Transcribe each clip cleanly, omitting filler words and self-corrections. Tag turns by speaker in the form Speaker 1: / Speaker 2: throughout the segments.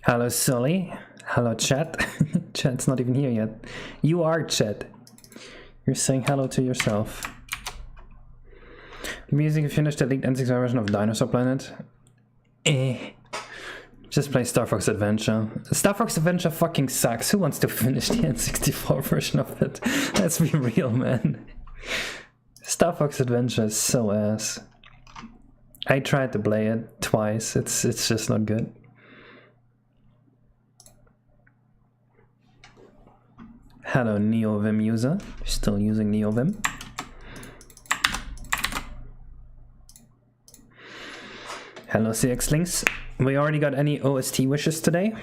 Speaker 1: Hello, Sully. Hello, chat. Chat's not even here yet. You are chat. You're saying hello to yourself. Music, you finished the leaked N64 version of Dinosaur Planet? Just play Star Fox Adventure. Star Fox Adventure fucking sucks. Who wants to finish the N64 version of it? Let's be real, man. Star Fox Adventure is so ass. I tried to play it twice. It's just not good. Hello, NeoVim user. Still using NeoVim. Hello, CXLinks. We already got any OST wishes today?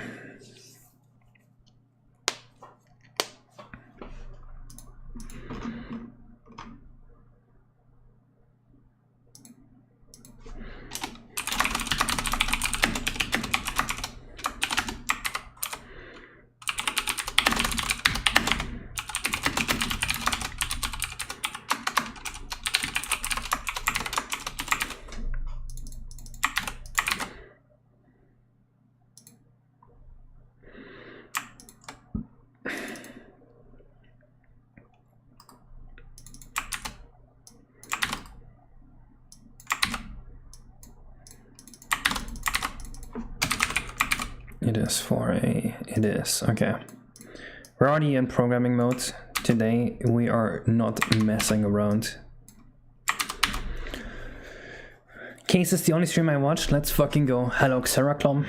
Speaker 1: It is, okay. We're already in programming mode. Today we are not messing around. Case is the only stream I watched. Let's fucking go. Hello, Xeraclom.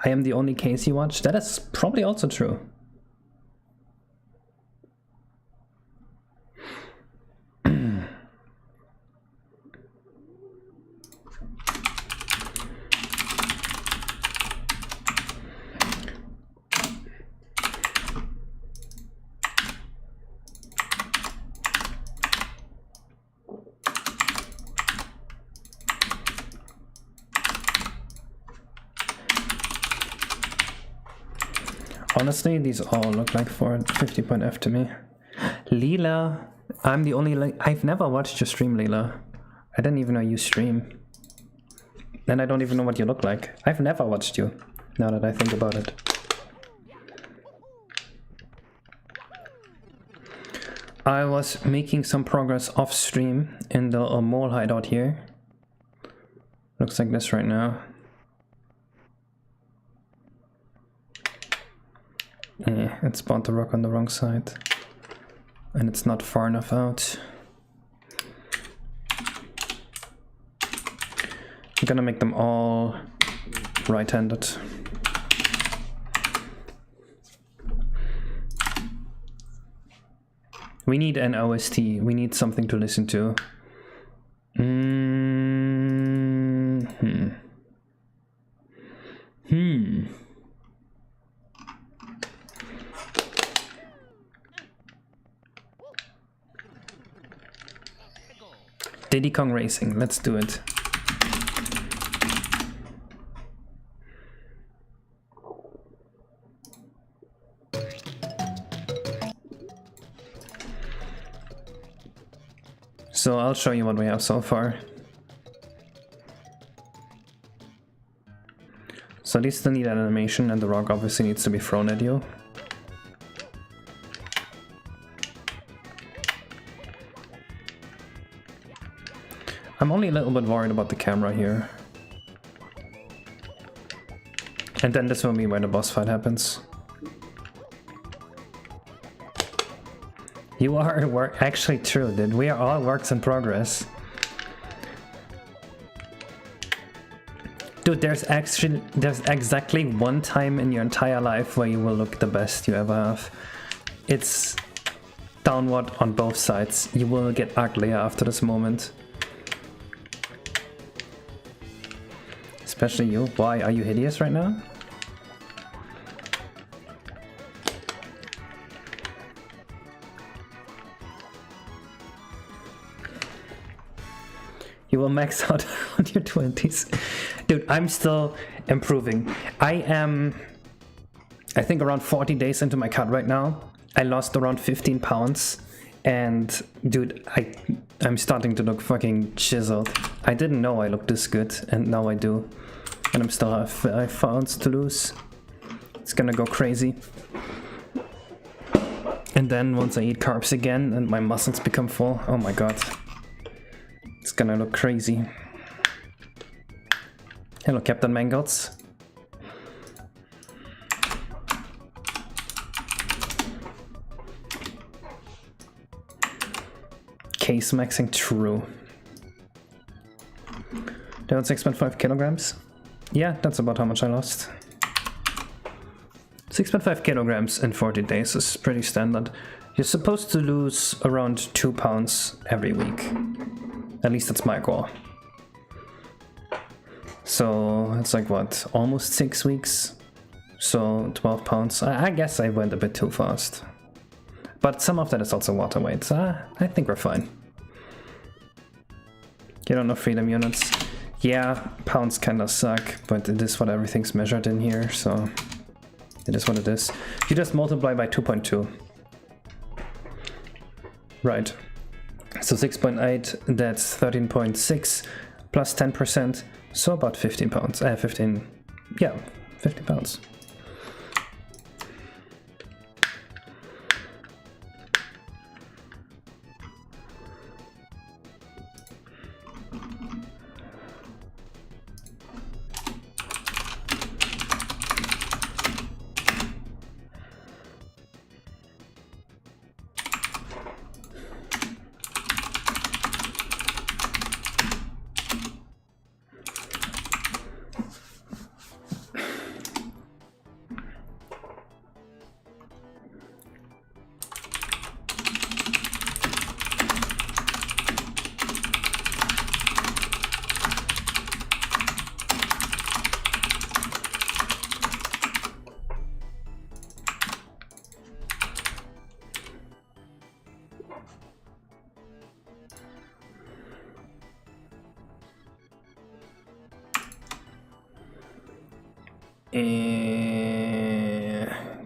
Speaker 1: I am the only case you watch. That is probably also true. Honestly, these all look like 50.f to me. Leela, I'm the only I've never watched you stream, Leela. I didn't even know you stream. And I don't even know what you look like. I've never watched you, now that I think about it. I was making some progress off stream in the mole hideout here. Looks like this right now. It's bound to rock on the wrong side. And it's not far enough out. I'm gonna make them all right-handed. We need an OST. We need something to listen to. Diddy Kong Racing, let's do it. So I'll show you what we have so far. So these still need an animation, and the rock obviously needs to be thrown at you. I'm only a little bit worried about the camera here. And then this will be where the boss fight happens. You are actually true, dude. We are all works in progress. Dude, there's exactly one time in your entire life where you will look the best you ever have. It's downward on both sides. You will get uglier after this moment. Especially you. Why? Are you hideous right now? You will max out on your 20s. Dude, I'm still improving. I am, I think, around 40 days into my cut right now. I lost around 15 pounds. And dude, I'm starting to look fucking chiseled. I didn't know I looked this good, and now I do. And I'm still have 5 pounds to lose. It's gonna go crazy. And then once I eat carbs again and my muscles become full, oh my god. It's gonna look crazy. Hello, Captain Mangles. Case maxing, true. Down 6.5 kilograms. Yeah, that's about how much I lost. 6.5 kilograms in 40 days is pretty standard. You're supposed to lose around 2 pounds every week. At least that's my goal. So it's like what, almost 6 weeks? So 12 pounds. I guess I went a bit too fast. But some of that is also water weight, so I think we're fine. You don't know freedom units? Yeah, pounds kinda suck, but it is what everything's measured in here, so it is what it is. You just multiply by 2.2. Right. So 6.8, that's 13.6 plus 10%, so about 15 pounds. 15 pounds.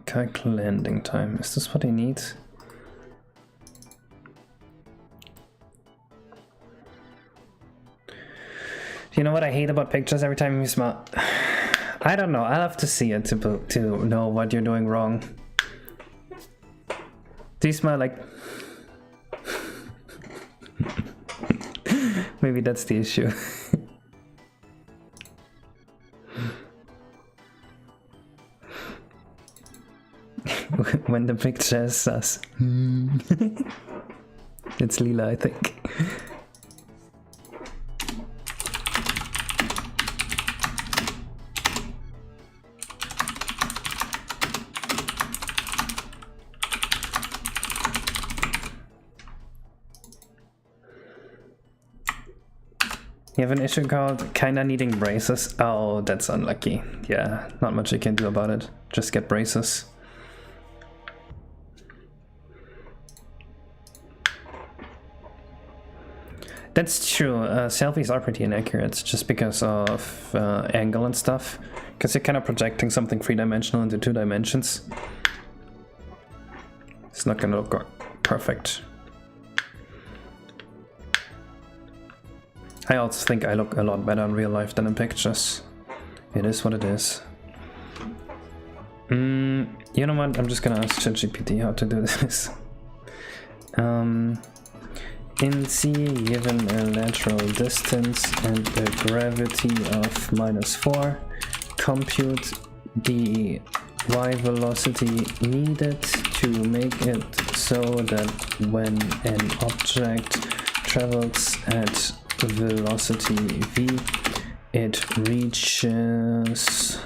Speaker 1: Calc landing time. Is this what I need? You know what I hate about pictures? Every time you smile, I don't know. I'll have to see it to know what you're doing wrong. Do you smile like? Maybe that's the issue. When the picture is sus. It's Lila, I think. You have an issue called kinda needing braces? Oh, that's unlucky. Yeah, not much you can do about it. Just get braces. That's true. Selfies are pretty inaccurate just because of angle and stuff. Because you're kind of projecting something 3-dimensional into 2 dimensions. It's not gonna look perfect. I also think I look a lot better in real life than in pictures. It is what it is. You know what? I'm just gonna ask ChatGPT how to do this. In C, given a lateral distance and a gravity of -4, compute the y velocity needed to make it so that when an object travels at velocity v, it reaches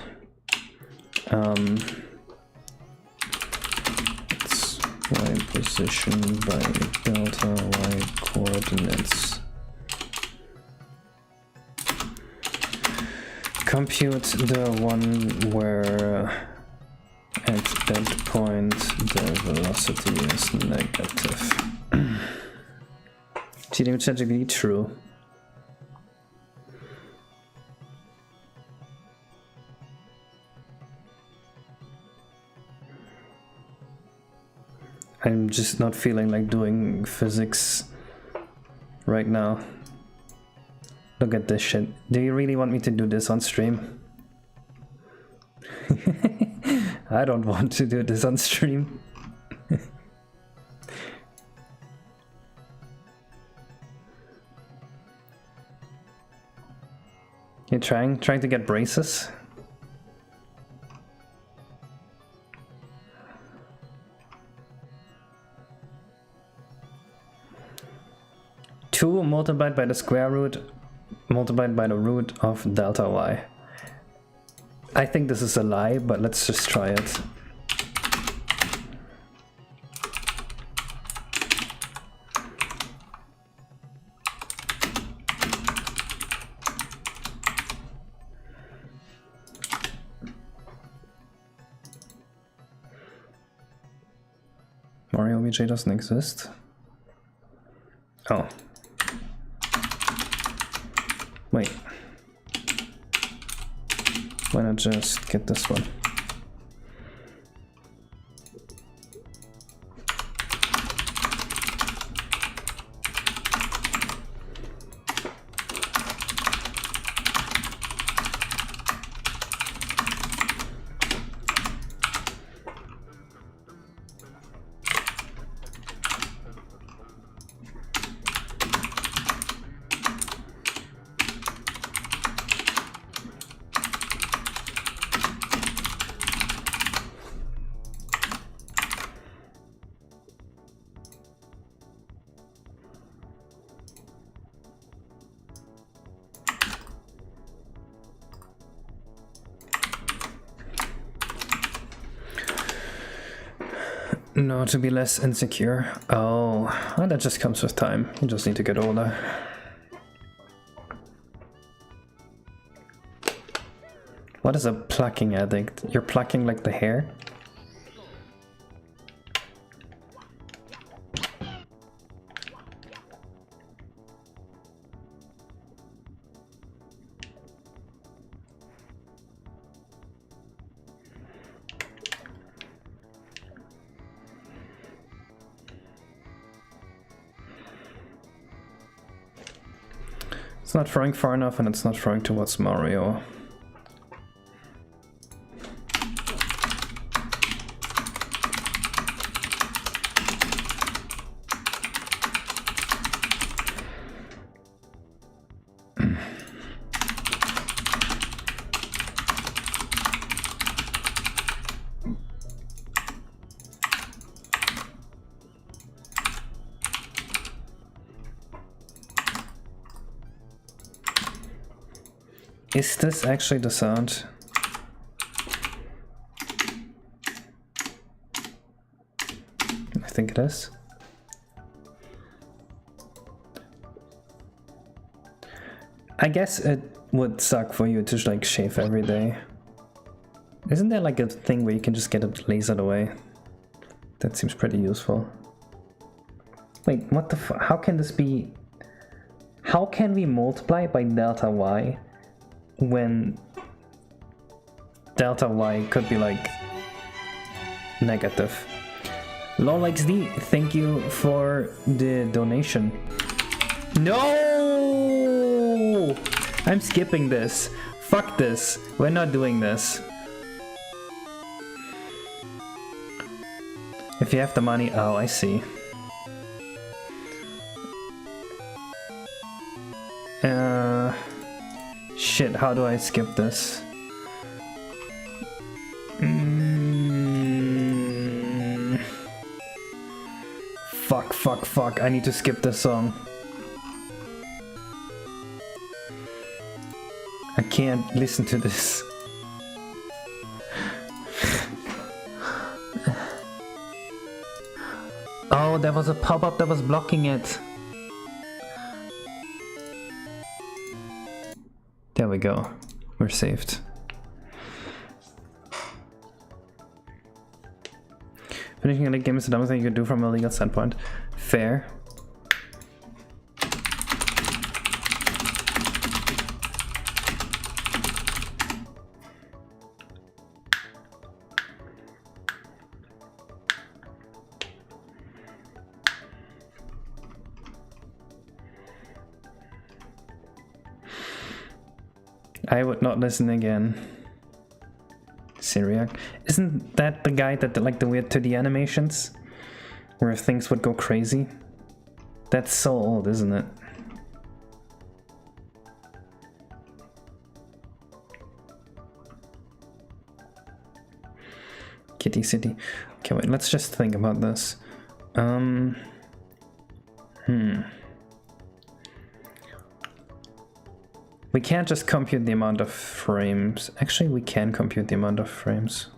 Speaker 1: y position by delta y coordinates. Compute the one where at that point the velocity is negative. Cheating with ChatGPT, true. I'm just not feeling like doing physics right now. Look at this shit. Do you really want me to do this on stream? I don't want to do this on stream. You're trying to get braces? Two multiplied by the square root multiplied by the root of delta y. I think this is a lie, but let's just try it. Mario VJ doesn't exist. Oh. Wait. Why not just get this one? No, to be less insecure. Oh, well, that just comes with time. You just need to get older. What is a plucking addict? You're plucking like the hair? It's not throwing far enough and it's not throwing towards Mario. Is this actually the sound? I think it is. I guess it would suck for you to like shave every day. Isn't there like a thing where you can just get it lasered away? That seems pretty useful. Wait, what the fuck? How can this be? How can we multiply by delta y when delta y could be like negative? LolXD, thank you for the donation. No! I'm skipping this. Fuck this. We're not doing this. If you have the money, oh, I see. Shit, how do I skip this? Fuck, I need to skip this song. I can't listen to this. Oh, there was a pop-up that was blocking it. There we go. We're saved. Finishing a game is the dumbest thing you could do from a legal standpoint. Fair. I would not listen again. Syriac. Isn't that the guy that did like the weird 2D animations? Where things would go crazy? That's so old, isn't it? Kitty City. Okay, wait, let's just think about this. We can't just compute the amount of frames. Actually, we can compute the amount of frames.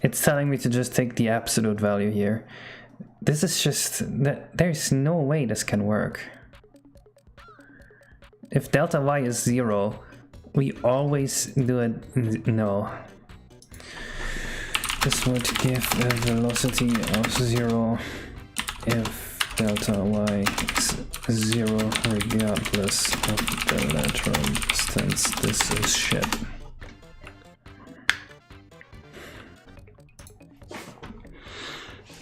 Speaker 1: It's telling me to just take the absolute value here. This is just... there's no way this can work. If delta y is 0, we always do it... no. This would give a velocity of 0 if delta y is 0 regardless of the lateral distance. This is shit.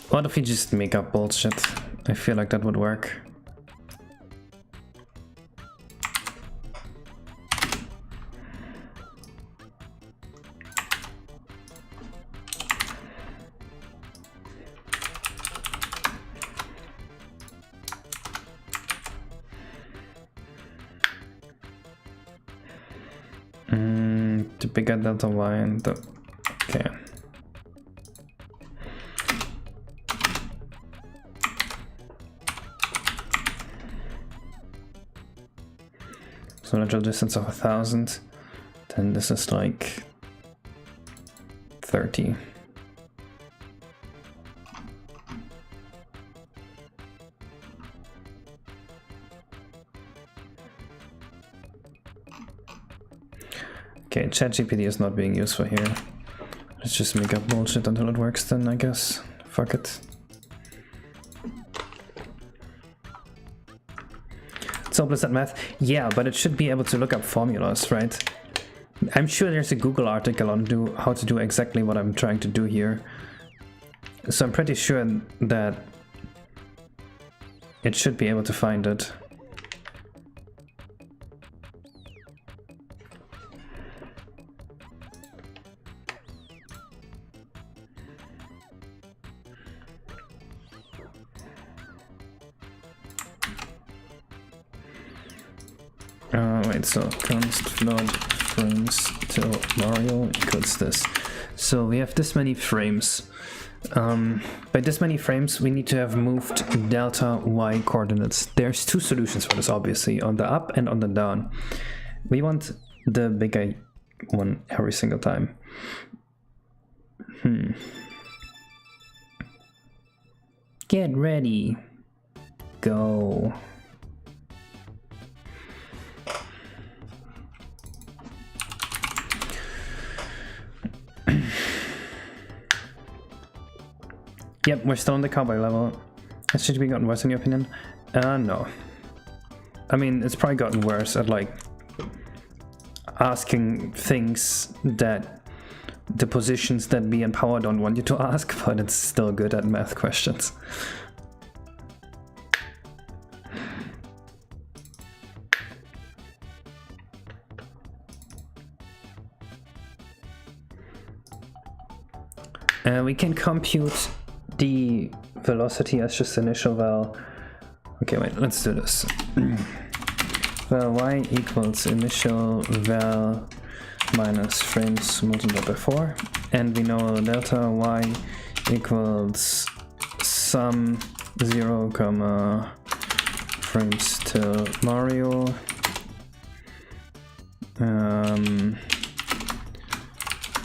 Speaker 1: What if we just make up bullshit? I feel like that would work. The bigger delta y and the... okay. So lateral distance of 1000, then this is like 30. Okay, ChatGPT is not being useful here. Let's just make up bullshit until it works then, I guess. Fuck it. Hopeless at math? Yeah, but it should be able to look up formulas, right? I'm sure there's a Google article on how to do exactly what I'm trying to do here. So I'm pretty sure that it should be able to find it. Wait, so const float frames till Mario equals this. So we have this many frames. By this many frames, we need to have moved delta y coordinates. There's two solutions for this, obviously, on the up and on the down. We want the bigger one every single time. Get ready. Go. Yep, we're still on the cowboy level. Has should be gotten worse in your opinion? No. I mean, it's probably gotten worse at like asking things that the positions that be in power don't want you to ask, but it's still good at math questions. We can compute the velocity as just initial val. Okay, wait, let's do this. Val y equals initial val minus frames multiplied by 4, and we know delta y equals sum 0, frames till Mario.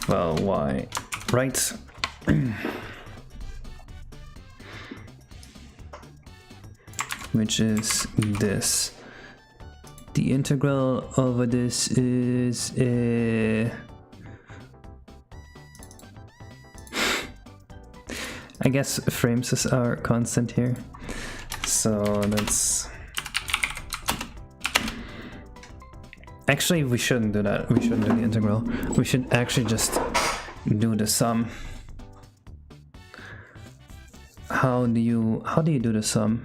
Speaker 1: Val y, right? Which is this. The integral over this is I guess frames is our constant here, so that's Actually, we shouldn't do that. We shouldn't do the integral. We should actually just do the sum. How do you do the sum?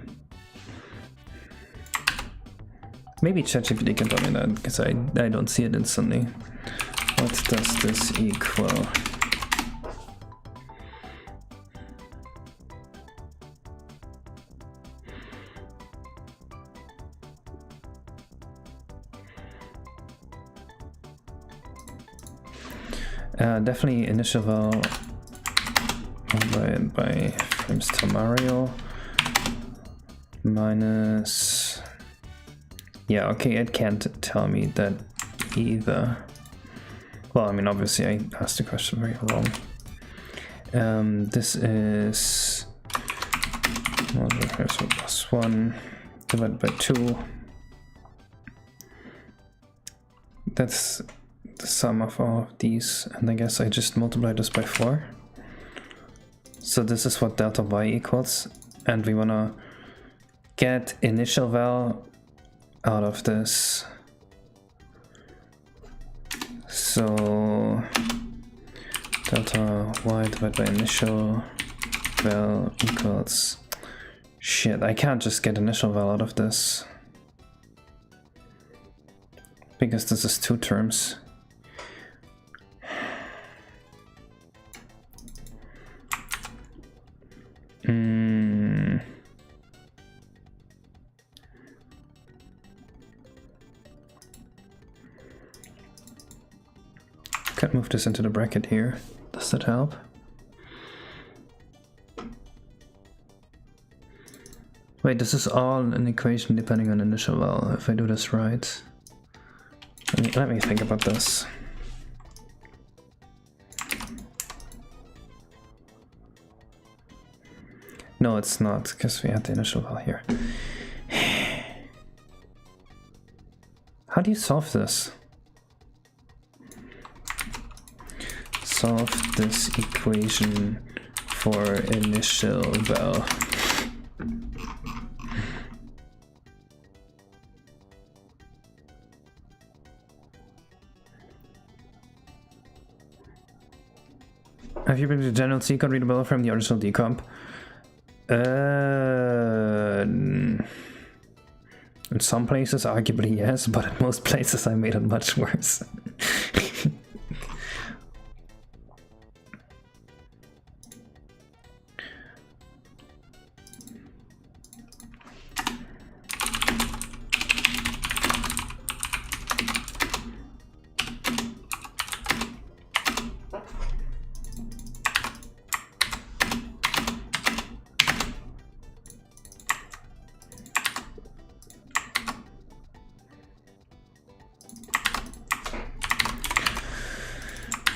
Speaker 1: Maybe ChatGPT can tell me that, because I don't see it instantly. What does this equal? Definitely initial val by frames to Mario minus. Yeah, okay, it can't tell me that either. Well, I mean, obviously I asked the question very wrong. This is plus 1 divided by 2. That's the sum of all of these, and I guess I just multiply this by 4. So this is what delta y equals, and we wanna get initial val out of this. So delta y divided by initial val equals, shit, I can't just get initial val out of this, because this is 2 terms. Can't move this into the bracket here. Does that help? Wait, this is all an equation depending on initial val, if I do this right. Let me think about this. No, it's not, because we had the initial val here. How do you solve this? Solve this equation for initial val. Have you been to general C code readable from the original decomp? In some places, arguably yes, but in most places I made it much worse.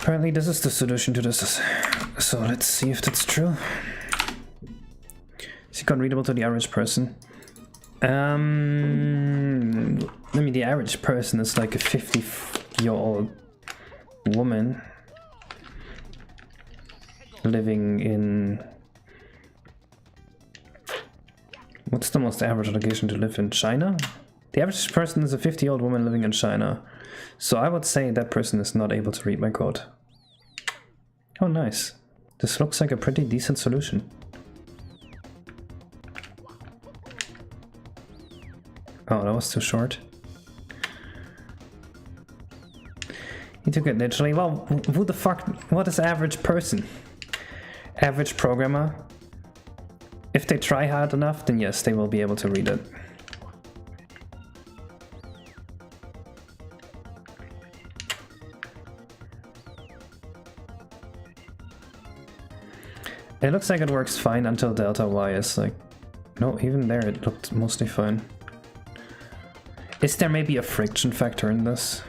Speaker 1: Apparently this is the solution to this, so let's see if that's true. Is it readable to the average person? I mean, the average person is like a 50-year-old woman living in... What's the most average location to live in? China? The average person is a 50-year-old woman living in China. So I would say that person is not able to read my code. Oh, nice. This looks like a pretty decent solution. Oh, that was too short. You took it literally. Well, who the fuck? What is average person? Average programmer? If they try hard enough, then yes, they will be able to read it. It looks like it works fine until delta y is like... No, even there it looked mostly fine. Is there maybe a friction factor in this?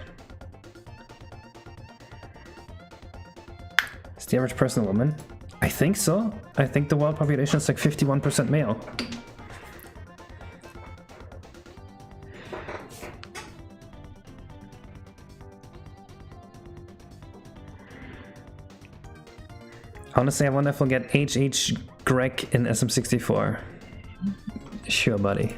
Speaker 1: Is the average person a woman? I think so. I think the world population is like 51% male. Honestly, I wonder if we'll get HH Greg in SM64. Sure, buddy.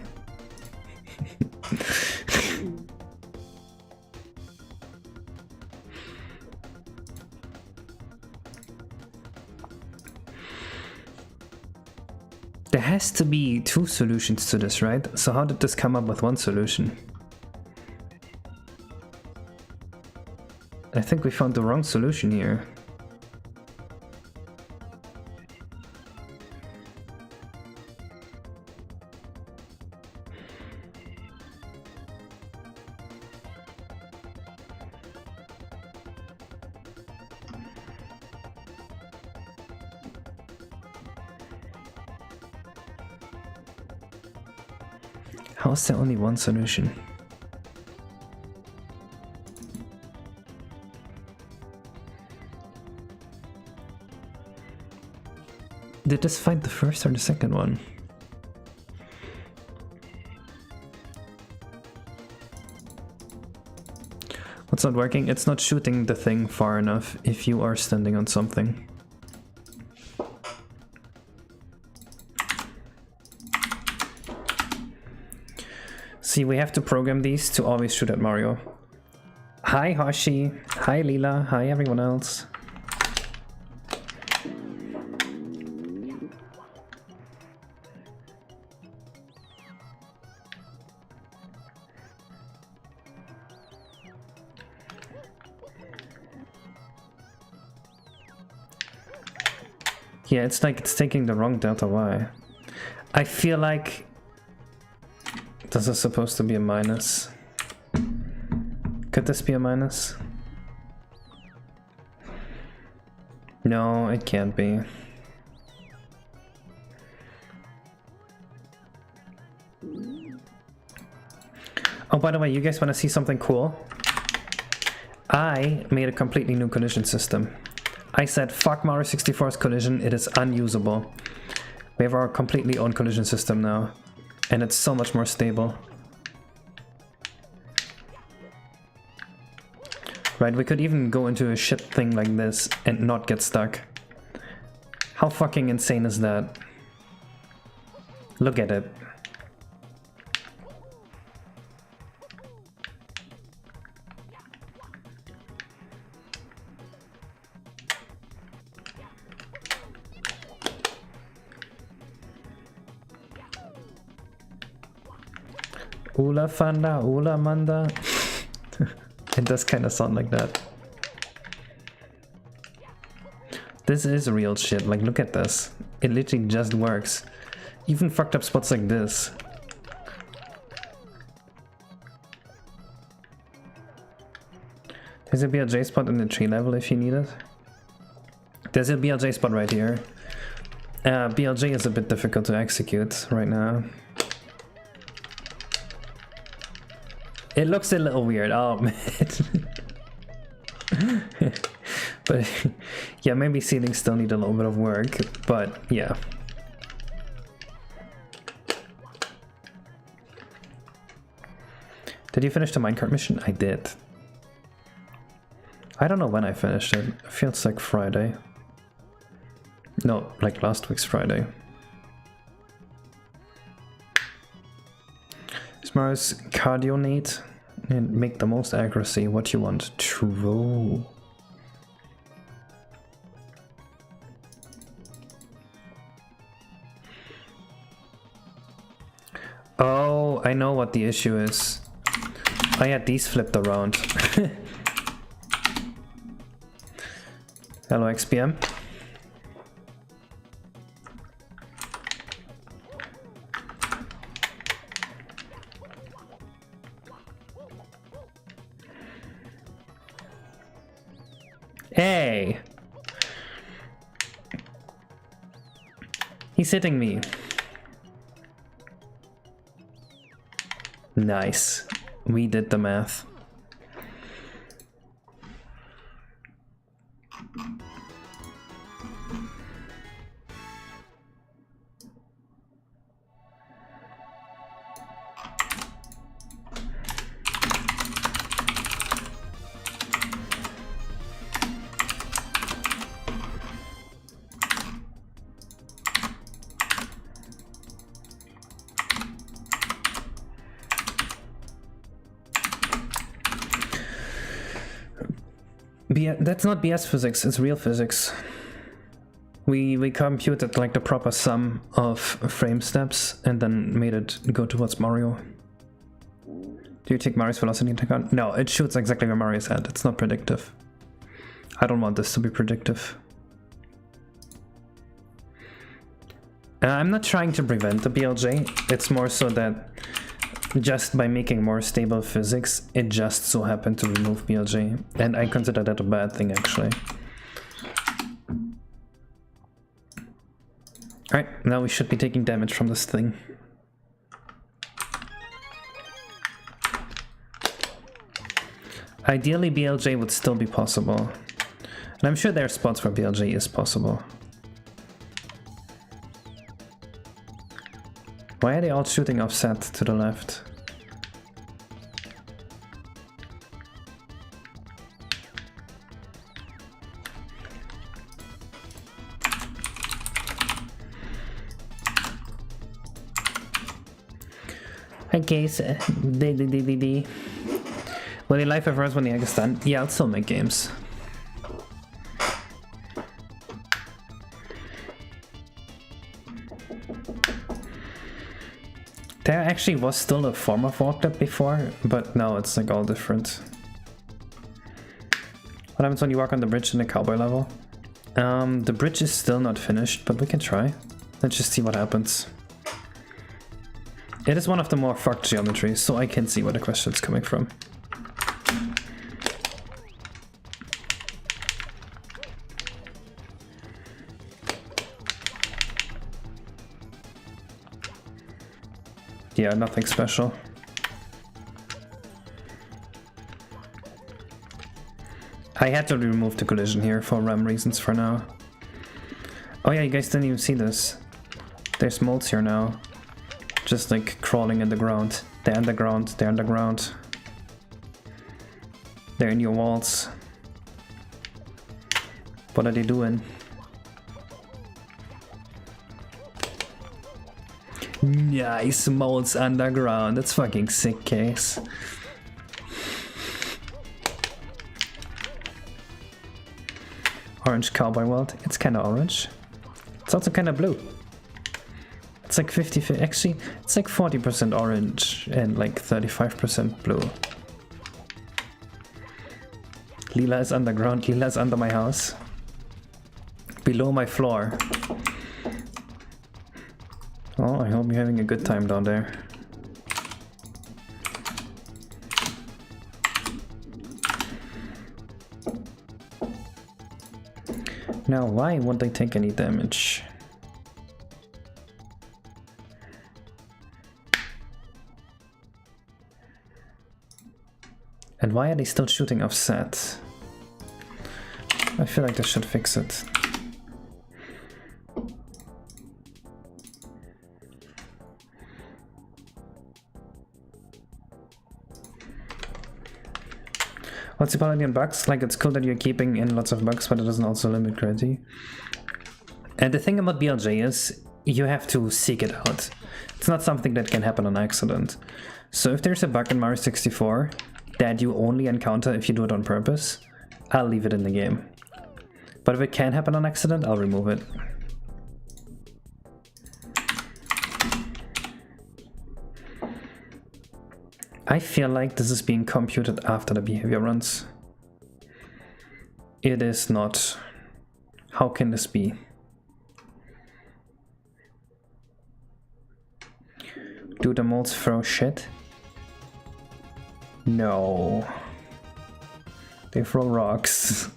Speaker 1: There has to be two solutions to this, right? So how did this come up with one solution? I think we found the wrong solution here. How is there only one solution? Did this find the first or the second one? What's not working? It's not shooting the thing far enough if you are standing on something. See, we have to program these to always shoot at Mario. Hi Hoshi, hi Leela, hi everyone else. Yeah, it's like it's taking the wrong delta Y. I feel like this is supposed to be a minus. Could this be a minus? No, it can't be. Oh, by the way, you guys want to see something cool? I made a completely new collision system. I said, fuck Mario 64's collision, it is unusable. We have our completely own collision system now. And it's so much more stable. Right, we could even go into a shit thing like this and not get stuck. How fucking insane is that? Look at it. Ula Fanda, Ula Manda. It does kind of sound like that. This is real shit, like look at this. It literally just works. Even fucked up spots like this. There's a BLJ spot in the tree level if you need it. There's a BLJ spot right here. BLJ is a bit difficult to execute right now. It looks a little weird, oh man. But yeah, maybe ceilings still need a little bit of work, but yeah. Did you finish the minecart mission? I did. I don't know when I finished it. It feels like Friday. No, like last week's Friday. Mario's cardio neat and make the most accuracy what you want. True. Oh, I know what the issue is. I had these flipped around. Hello XPM. Hey! He's hitting me. Nice. We did the math. That's not BS physics, it's real physics. We computed like the proper sum of frame steps and then made it go towards Mario. Do you take Mario's velocity into account? No, it shoots exactly where Mario's at. It's not predictive. I don't want this to be predictive. I'm not trying to prevent the BLJ. It's more so that just by making more stable physics, it just so happened to remove BLJ. And I consider that a bad thing, actually. Alright, now we should be taking damage from this thing. Ideally, BLJ would still be possible. And I'm sure there are spots where BLJ is possible. Why are they all shooting offset to the left? Okay, so will you live at first when the egg is done? Yeah, I'll still make games. There actually was still a form of walk clip before, but now it's like all different. What happens when you walk on the bridge in the cowboy level? The bridge is still not finished, but we can try. Let's just see what happens. It is one of the more fucked geometries, so I can see where the question's coming from. Yeah, nothing special. I had to remove the collision here for RAM reasons for now. Oh yeah, you guys didn't even see this. There's molds here now. Just like crawling in the ground. They're underground, they're underground. They're in your walls. What are they doing? Nice, molds underground. That's fucking sick, case. Orange cowboy world. It's kind of orange. It's also kind of blue. It's like 50, actually, it's like 40% orange and like 35% blue. Lila is underground. Lila is under my house. Below my floor. Oh, I hope you're having a good time down there. Now, why won't they take any damage? And why are they still shooting offset? I feel like they should fix it. What's the quality on bugs? Like, it's cool that you're keeping in lots of bugs, but it doesn't also limit gravity. And the thing about BLJ is, you have to seek it out. It's not something that can happen on accident. So if there's a bug in Mario 64 that you only encounter if you do it on purpose, I'll leave it in the game. But if it can happen on accident, I'll remove it. I feel like this is being computed after the behavior runs. It is not. How can this be? Do the molds throw shit? No. They throw rocks.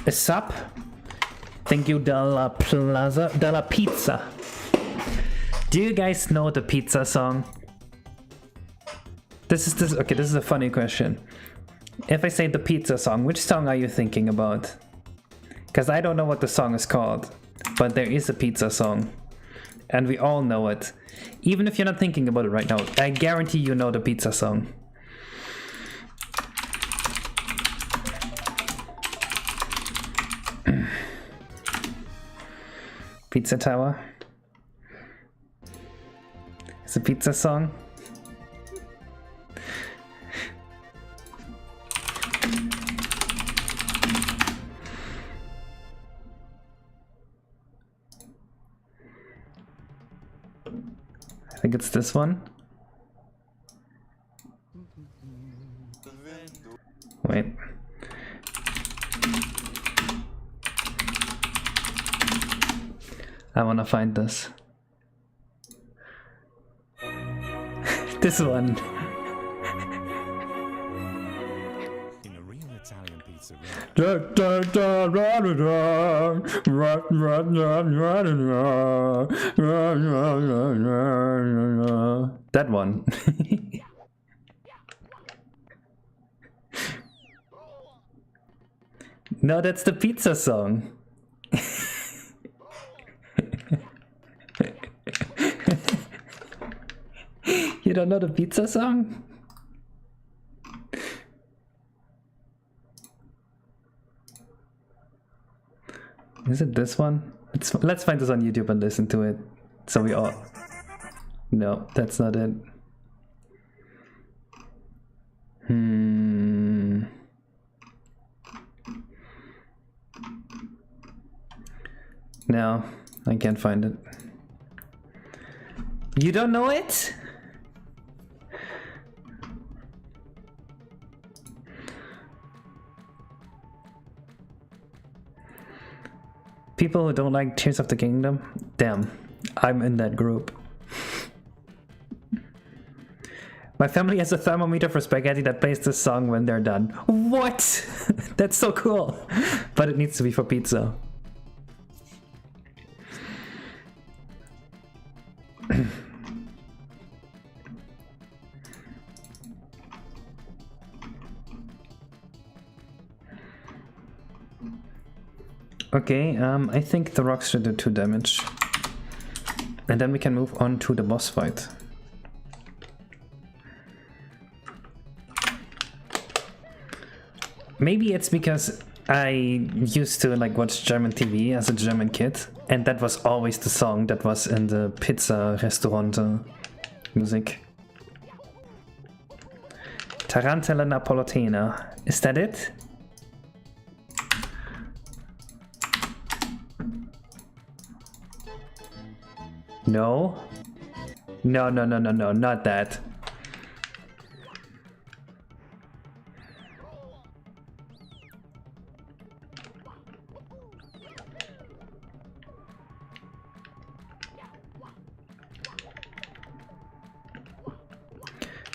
Speaker 1: A sup? Thank you, Della Pizza. Do you guys know the pizza song? This is a funny question. If I say the pizza song, which song are you thinking about? Because I don't know what the song is called, but there is a pizza song. And we all know it. Even if you're not thinking about it right now, I guarantee you know the pizza song. Pizza Tower. It's a pizza song. think it's this one. Wait. I wanna find this. This one.
Speaker 2: In a real Italian pizzeria.
Speaker 1: That one. No, that's the pizza song. You don't know the pizza song? Is it this one? Let's find this on YouTube and listen to it. So we all... No, that's not it. No, I can't find it. You don't know it? People who don't like Tears of the Kingdom? Damn, I'm in that group. My family has a thermometer for spaghetti that plays this song when they're done. What? That's so cool. But it needs to be for pizza. Okay, I think the rocks should do 2 damage. And then we can move on to the boss fight. Maybe it's because I used to like watch German TV as a German kid, and that was always the song that was in the pizza restaurant music. Tarantella Napolitana. Is that it? No. No, not that.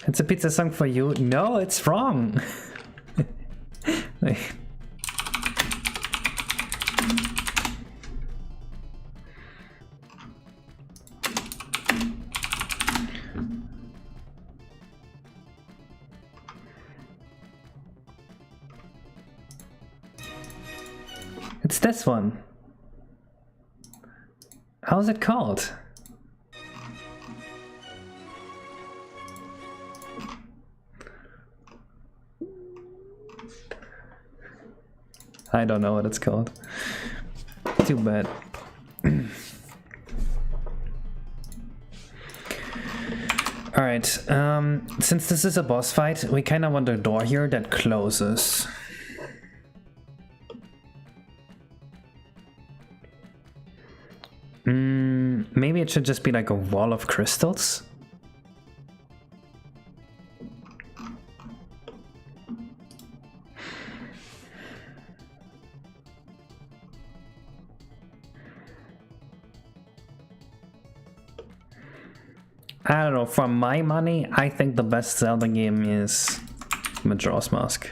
Speaker 1: It's a pizza song for you. No, it's wrong. It's this one. How's it called? I don't know what it's called. Too bad. Alright, since this is a boss fight, we kind of want a door here that closes. Maybe it should just be like a wall of crystals? I don't know, for my money, I think the best Zelda game is Majora's Mask.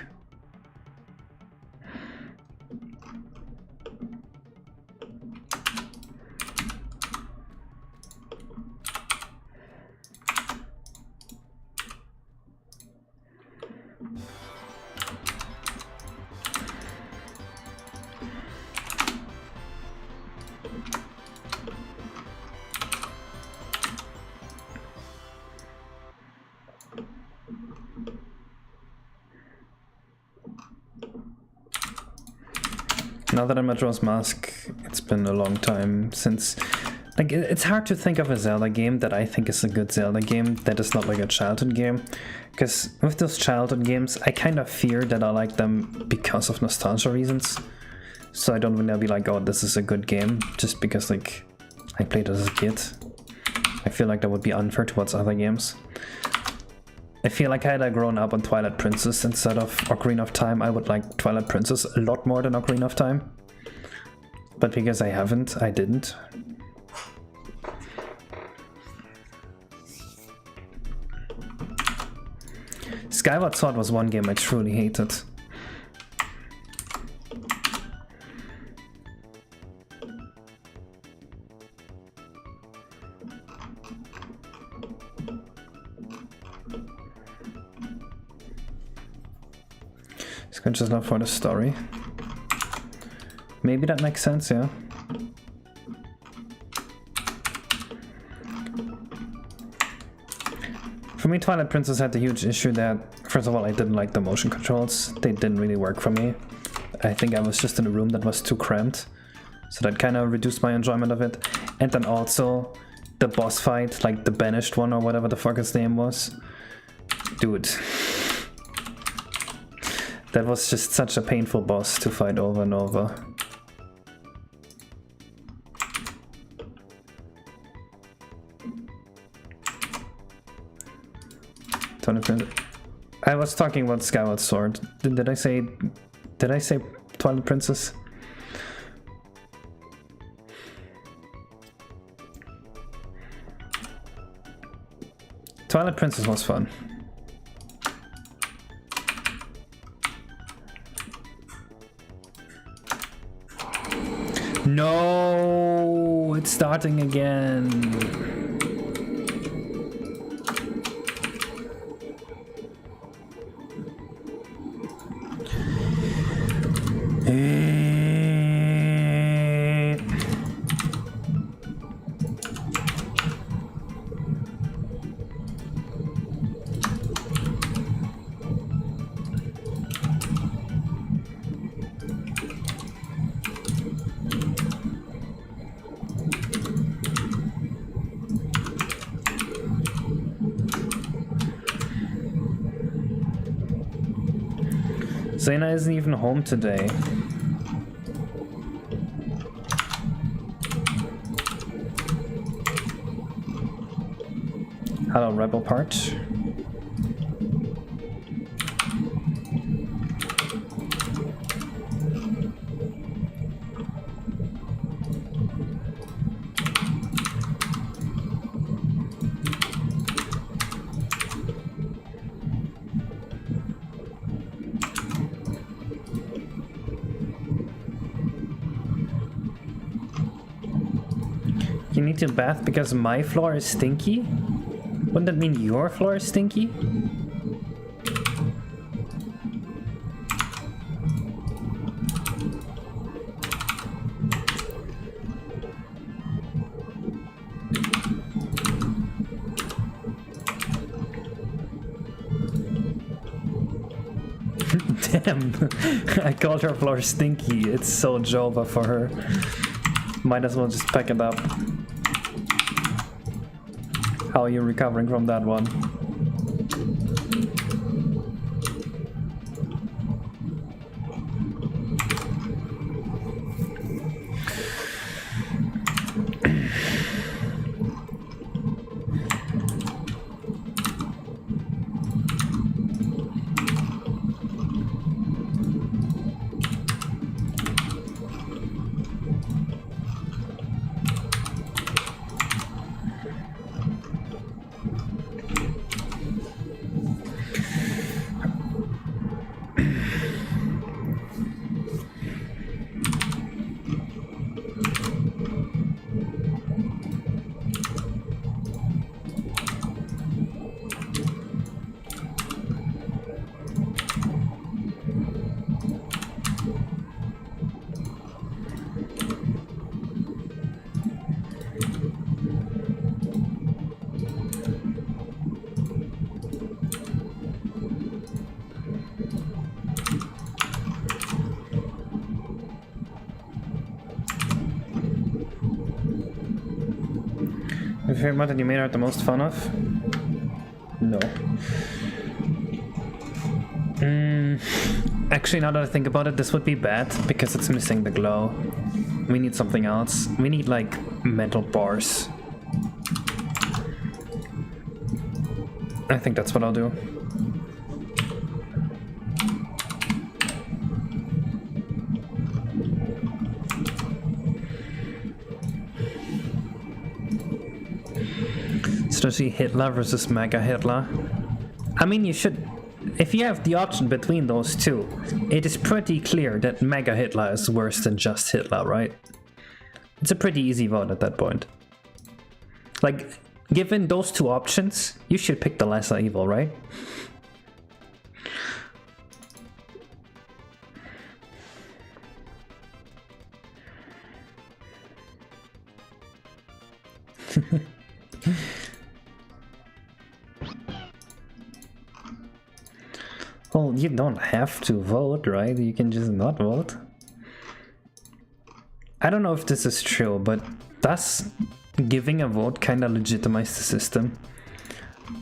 Speaker 1: Now that I'm at Majora's Mask, it's been a long time since... Like, it's hard to think of a Zelda game that I think is a good Zelda game that is not like a childhood game. Because with those childhood games, I kind of fear that I like them because of nostalgia reasons. So I don't want to be like, oh, this is a good game, just because, like, I played it as a kid. I feel like that would be unfair towards other games. I feel like had I grown up on Twilight Princess instead of Ocarina of Time, I would like Twilight Princess a lot more than Ocarina of Time. But because I haven't, I didn't. Skyward Sword was one game I truly hated. Just not for the story. Maybe that makes sense, yeah. For me, Twilight Princess had the huge issue that, first of all, I didn't like the motion controls. They didn't really work for me. I think I was just in a room that was too cramped. So that kind of reduced my enjoyment of it. And then also, the boss fight, like the banished one or whatever the fuck his name was. Dude. That was just such a painful boss to fight over and over. I was talking about Skyward Sword. Did I say Twilight Princess? Twilight Princess was fun. No, it's starting again. Zena isn't even home today. Hello, Rebel Part. You need to bath because my floor is stinky? Wouldn't that mean your floor is stinky? Damn, I called her floor stinky. It's so Jova for her. Might as well just pack it up. How are you recovering from that one? Your favorite mod that you made are the most fun of? No. Actually, now that I think about it, this would be bad because it's missing the glow. We need something else. We need like metal bars. I think that's what I'll do. Especially Hitler versus Mega Hitler. I mean, you should... If you have the option between those two, it is pretty clear that Mega Hitler is worse than just Hitler, right? It's a pretty easy vote at that point. Like, given those two options, you should pick the lesser evil, right? Well, you don't have to vote, right? You can just not vote. I don't know if this is true, but does giving a vote kind of legitimize the system?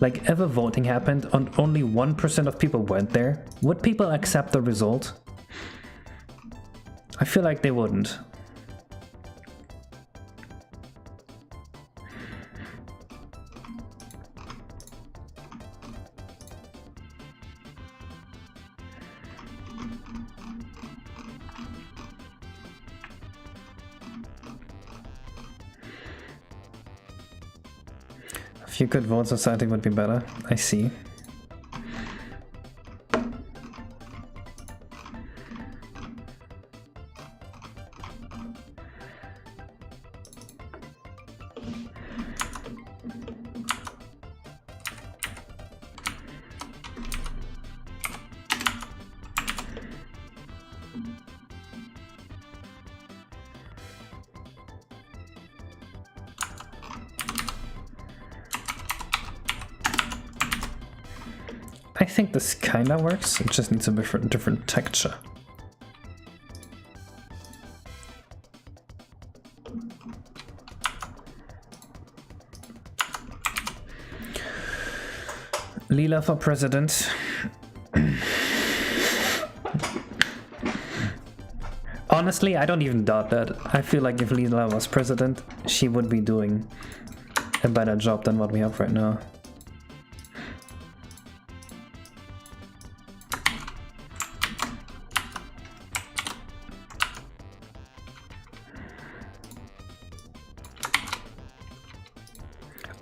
Speaker 1: Like, if a voting happened and only 1% of people went there, would people accept the result? I feel like they wouldn't. If you could vote, society would be better. I see. I think this kinda works, it just needs a different texture. Leela for president. Honestly, I don't even doubt that. I feel like if Leela was president, she would be doing a better job than what we have right now.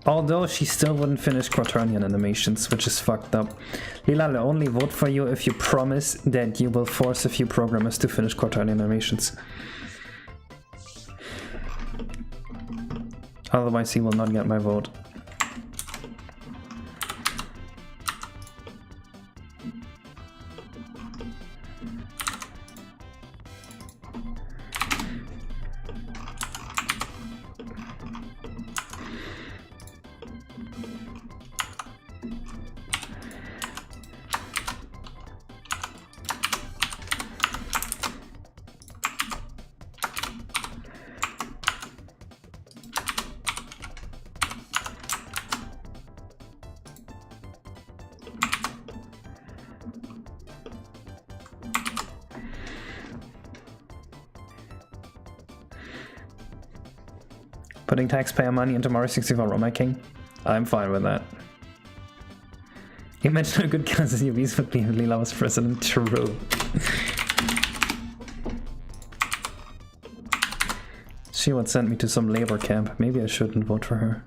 Speaker 1: Although she still wouldn't finish Quaternion animations, which is fucked up. Leela will only vote for you if you promise that you will force a few programmers to finish Quaternion animations. Otherwise he will not get my vote. Putting taxpayer money into Mario 64 ROM hacking? I'm fine with that. Imagine how good Kansas UVs would be if Leela was president. True. She would send me to some labor camp. Maybe I shouldn't vote for her.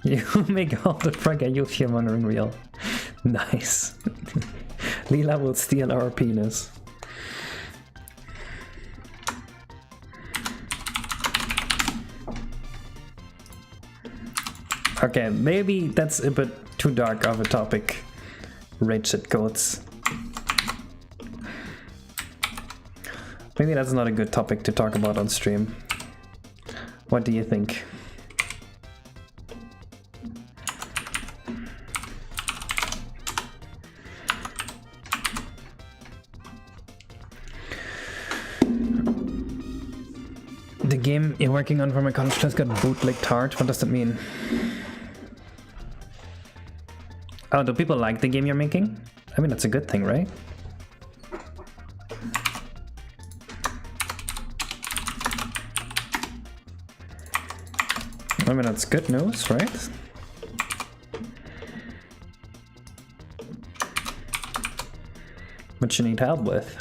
Speaker 1: You make all the fragile youth here wondering real. Nice. Leela will steal our penis. Okay, maybe that's a bit too dark of a topic. Rage goats. Maybe that's not a good topic to talk about on stream. What do you think? The game you're working on for my college just got bootlegged hard. What does that mean? Oh, do people like the game you're making? I mean, that's a good thing, right? I mean, that's good news, right? What you need help with?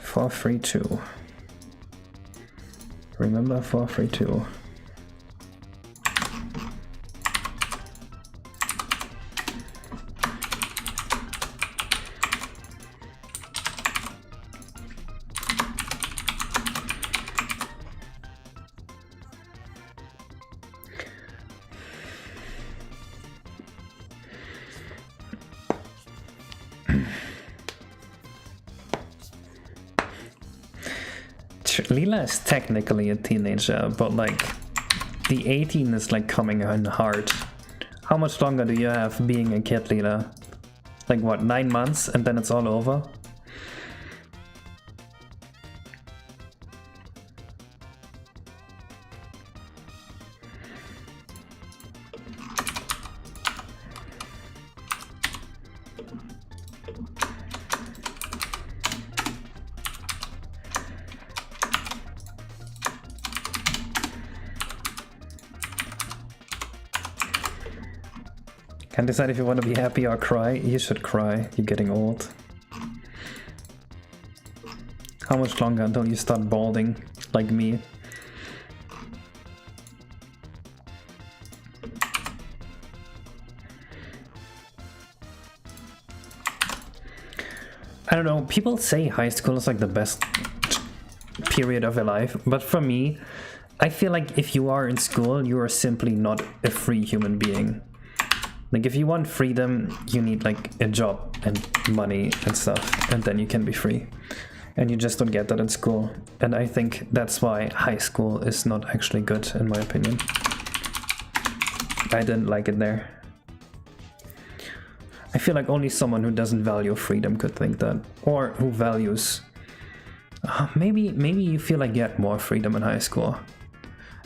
Speaker 1: Four, three, two. Remember 432. Leela is technically a teenager, but like the 18 is like coming in hard. How much longer do you have being a kid, Leela? Like what, 9 months and then it's all over? Can't decide if you want to be happy or cry. You should cry. You're getting old. How much longer until you start balding, like me? I don't know, people say high school is like the best period of your life, but for me, I feel like if you are in school, you are simply not a free human being. Like if you want freedom, you need like a job and money and stuff, and then you can be free. And you just don't get that in school. And I think that's why high school is not actually good, in my opinion. I didn't like it there. I feel like only someone who doesn't value freedom could think that. Or who values... maybe you feel like you had more freedom in high school.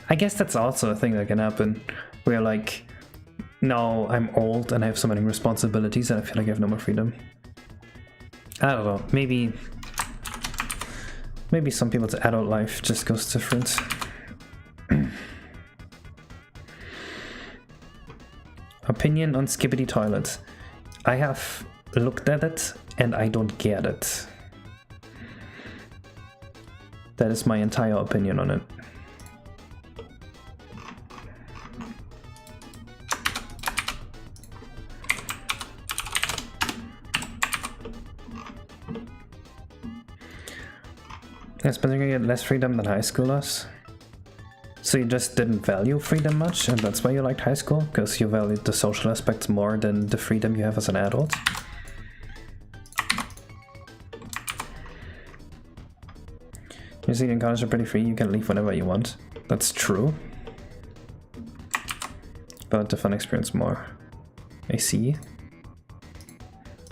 Speaker 1: I guess that's also a thing that can happen. Where like... now I'm old and I have so many responsibilities and I feel like I have no more freedom. I don't know, maybe some people's adult life just goes different. Opinion on Skibbity Toilet. I have looked at it and I don't get it. That is my entire opinion on it. Yes, but you get less freedom than high schoolers. So you just didn't value freedom much, and that's why you liked high school? Because you valued the social aspects more than the freedom you have as an adult? New Zealand and college are pretty free, you can leave whenever you want. That's true. But the fun experience more. I see.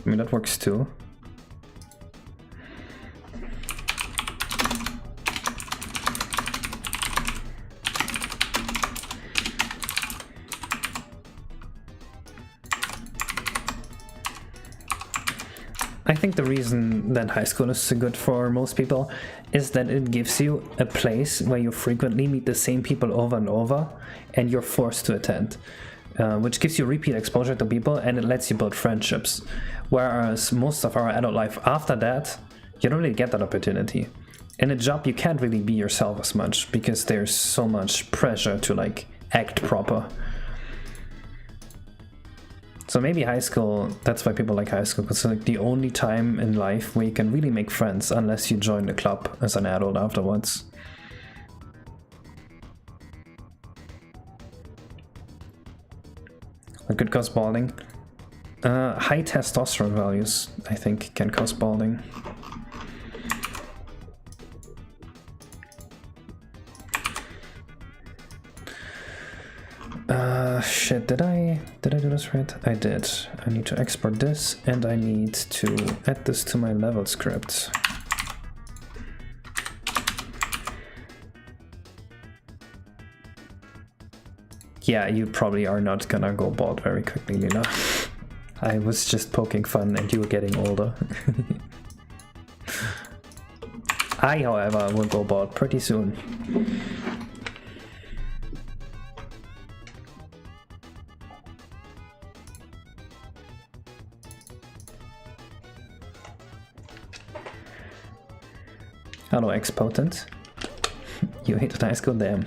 Speaker 1: I mean, that works too. I think the reason that high school is so good for most people is that it gives you a place where you frequently meet the same people over and over and you're forced to attend, which gives you repeat exposure to people and it lets you build friendships. Whereas most of our adult life after that, you don't really get that opportunity. In a job, you can't really be yourself as much because there's so much pressure to like act proper. So maybe high school, that's why people like high school, because it's like the only time in life where you can really make friends unless you join the club as an adult afterwards. What could cause balding? High testosterone values, I think, can cause balding. Shit, did I do this right? I did. I need to export this and I need to add this to my level script. Yeah, you probably are not gonna go bald very quickly, Lila. I was just poking fun and you were getting older. I, however, will go bald pretty soon. Hello, ex-potent. You hate a nice goddamn.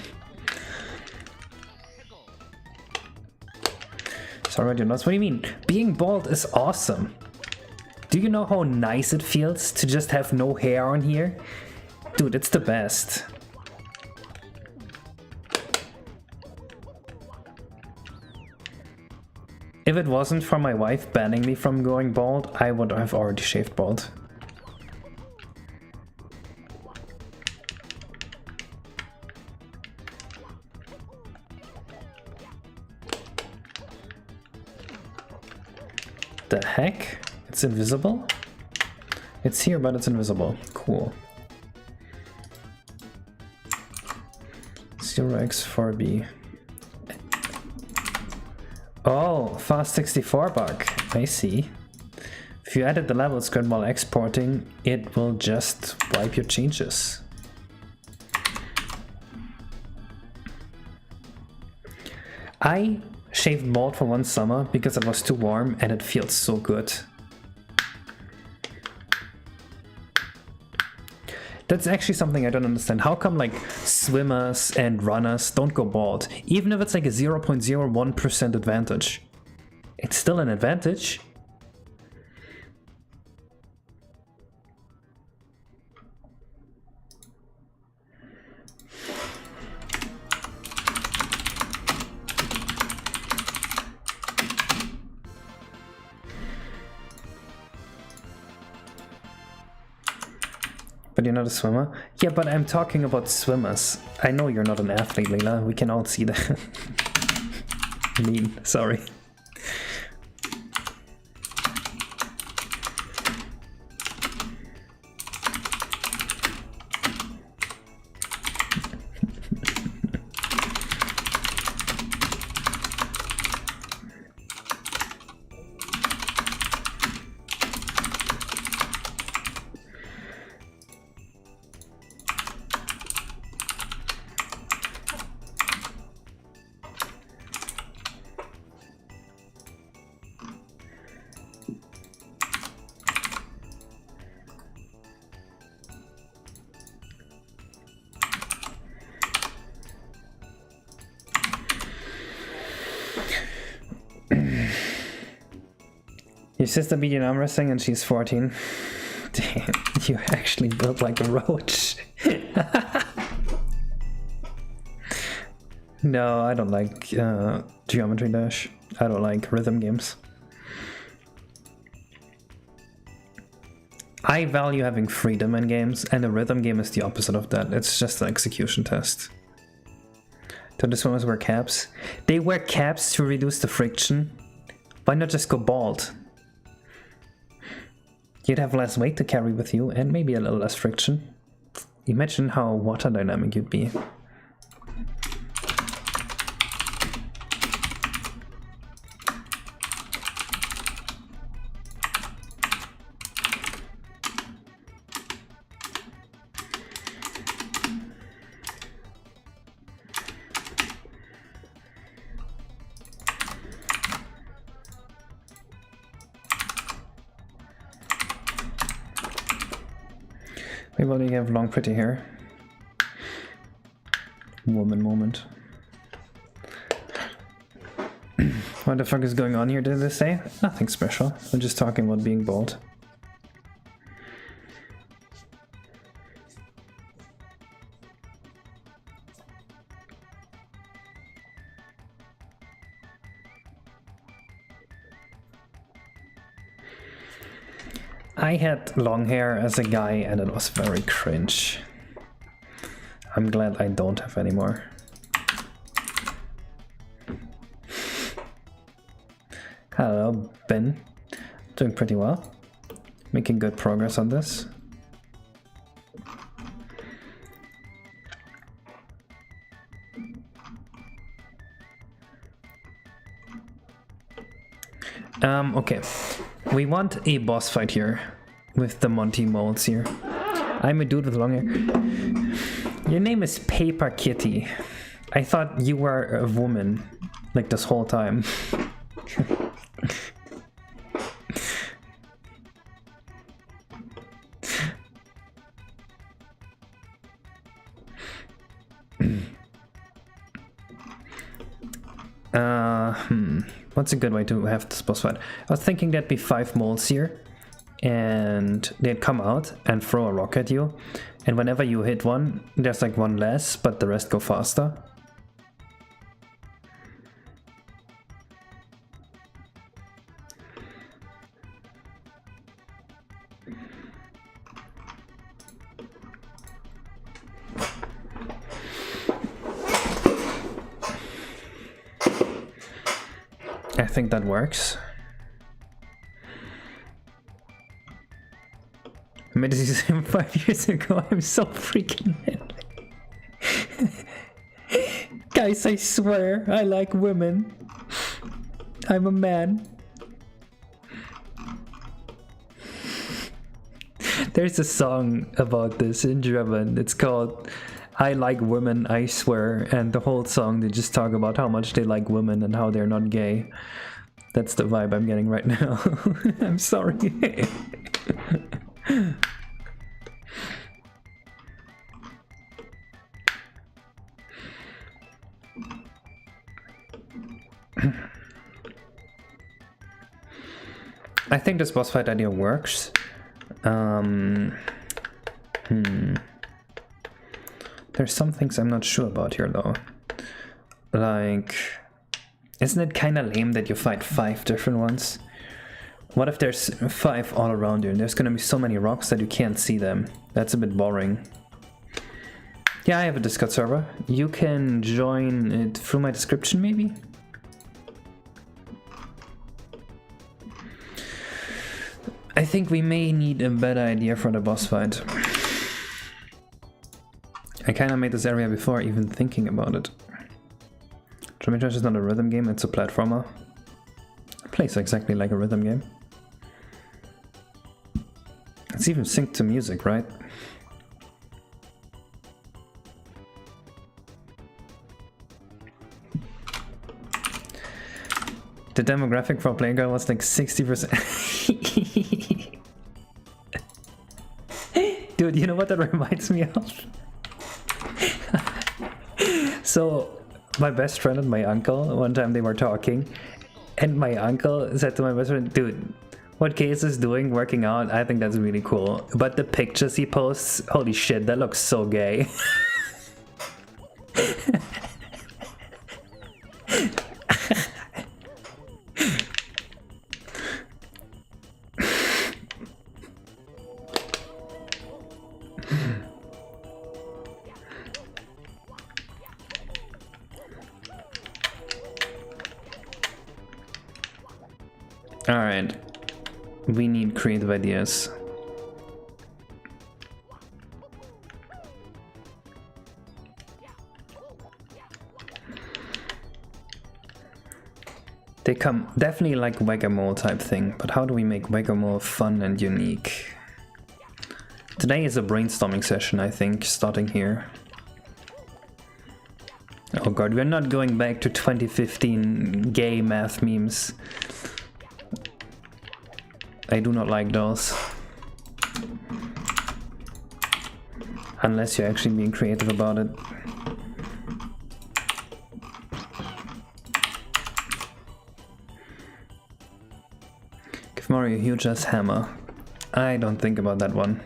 Speaker 1: Sorry, your nuts. What do you mean? Being bald is awesome. Do you know how nice it feels to just have no hair on here? Dude, it's the best. If it wasn't for my wife banning me from going bald, I would have already shaved bald. The heck? It's invisible? It's here, but it's invisible. Cool. 0x4b. Oh, fast 64 bug. I see. If you edit the level script while exporting, it will just wipe your changes. I shaved bald for one summer because it was too warm and it feels so good. That's actually something I don't understand. How come like swimmers and runners don't go bald? Even if it's like a 0.01% advantage. It's still an advantage. But you're not a swimmer? Yeah, but I'm talking about swimmers. I know you're not an athlete, Leila. We can all see that. Mean, sorry. Your sister beat you in arm wrestling and she's 14. Damn, you actually built like a roach. No, I don't like Geometry Dash. I don't like rhythm games. I value having freedom in games, and a rhythm game is the opposite of that. It's just an execution test. Do the swimmers wear caps? They wear caps to reduce the friction. Why not just go bald? You'd have less weight to carry with you and maybe a little less friction. Imagine how water dynamic you'd be. Maybe while you have long pretty hair. Woman moment. What the fuck is going on here, did they say? Nothing special. We're just talking about being bald. I had long hair as a guy and it was very cringe. I'm glad I don't have anymore. Hello, Ben. Doing pretty well. Making good progress on this. Okay. We want a boss fight here with the Monty molds here. I'm a dude with long hair. Your name is Paper Kitty. I thought you were a woman, like this whole time. What's a good way to have this boss fight? I was thinking there'd be 5 molds here, and they'd come out and throw a rock at you, and whenever you hit one, there's like one less, but the rest go faster. I think that works. I made this 5 years ago. I'm so freaking mad. Guys, I swear, I like women. I'm a man. There's a song about this in German. It's called I Like Women, I Swear. And the whole song, they just talk about how much they like women and how they're not gay. That's the vibe I'm getting right now. I'm sorry. I think this boss fight idea works. There's some things I'm not sure about here though. Like, isn't it kind of lame that you fight 5 different ones? What if there's 5 all around you and there's gonna be so many rocks that you can't see them? That's a bit boring. Yeah, I have a Discord server. You can join it through my description maybe? I think we may need a better idea for the boss fight. I kinda made this area before even thinking about it. Geometry is not a rhythm game, it's a platformer. It plays exactly like a rhythm game. It's even synced to music, right? The demographic for Playgirl was like 60%. Dude, you know what that reminds me of? So, my best friend and my uncle, one time they were talking, and my uncle said to my best friend, dude, what Case is doing, working out, I think that's really cool. But the pictures he posts, holy shit, that looks so gay. Alright, we need creative ideas. They come definitely like Whack-A-Mole type thing, but how do we make Whack-A-Mole fun and unique? Today is a brainstorming session, I think, starting here. Oh god, we're not going back to 2015 gay math memes. I do not like those. Unless you're actually being creative about it. Give Mario a huge ass hammer. I don't think about that one.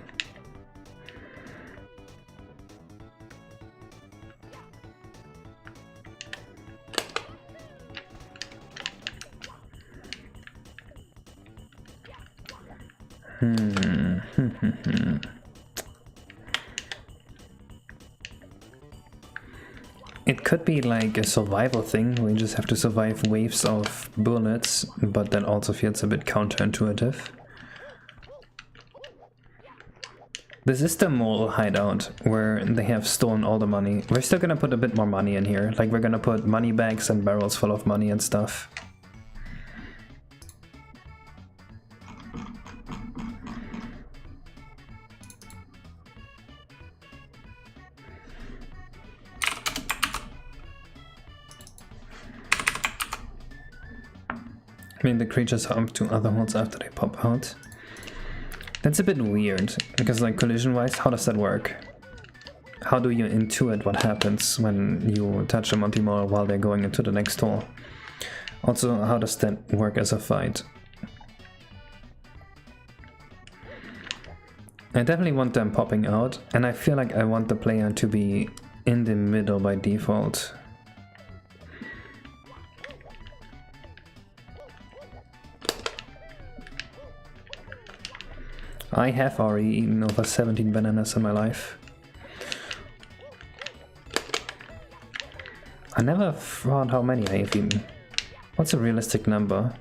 Speaker 1: It could be like a survival thing, we just have to survive waves of bullets, but that also feels a bit counterintuitive. This is the mole hideout, where they have stolen all the money. We're still gonna put a bit more money in here, like we're gonna put money bags and barrels full of money and stuff. mean, the creatures hop to other holes after they pop out. That's a bit weird, because like collision-wise, how does that work? How do you intuit what happens when you touch a Monty Mole while they're going into the next hole? Also, how does that work as a fight? I definitely want them popping out, and I feel like I want the player to be in the middle by default. I have already eaten over 17 bananas in my life. I never thought how many I have eaten. What's a realistic number?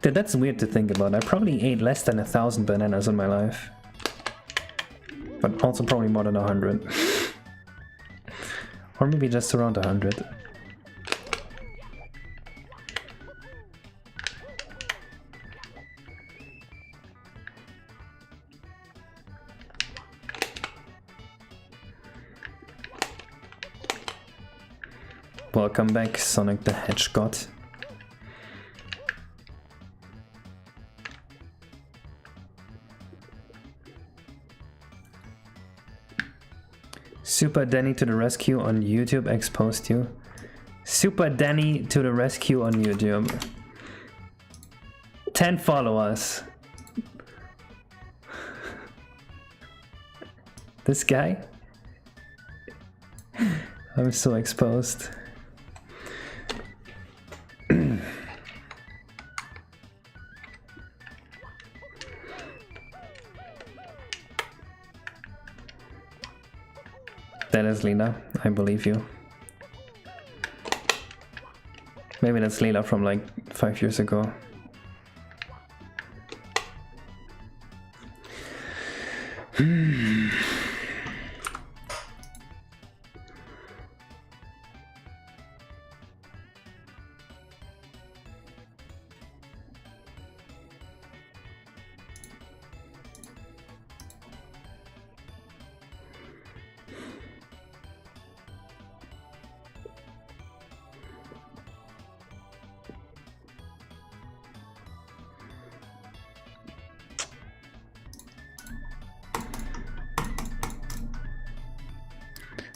Speaker 1: Dude, that's weird to think about. I probably ate less than 1,000 bananas in my life. But also probably more than 100. Or maybe just around 100. Welcome back, Sonic the Hedgehog. Super Danny to the rescue on YouTube exposed you. Super Danny to the rescue on YouTube. 10 followers. This guy? I'm so exposed. That is Leela, I believe you. Maybe that's Leela from like 5 years ago.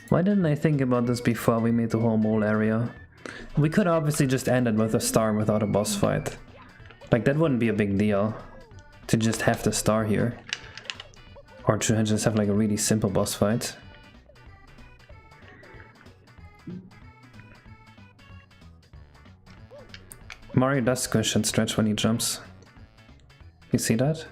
Speaker 1: Why didn't I think about this before we made the whole mole area? We could obviously just end it with a star without a boss fight. Like, that wouldn't be a big deal. To just have the star here. Or to just have like a really simple boss fight. Mario does squish and stretch when he jumps. You see that?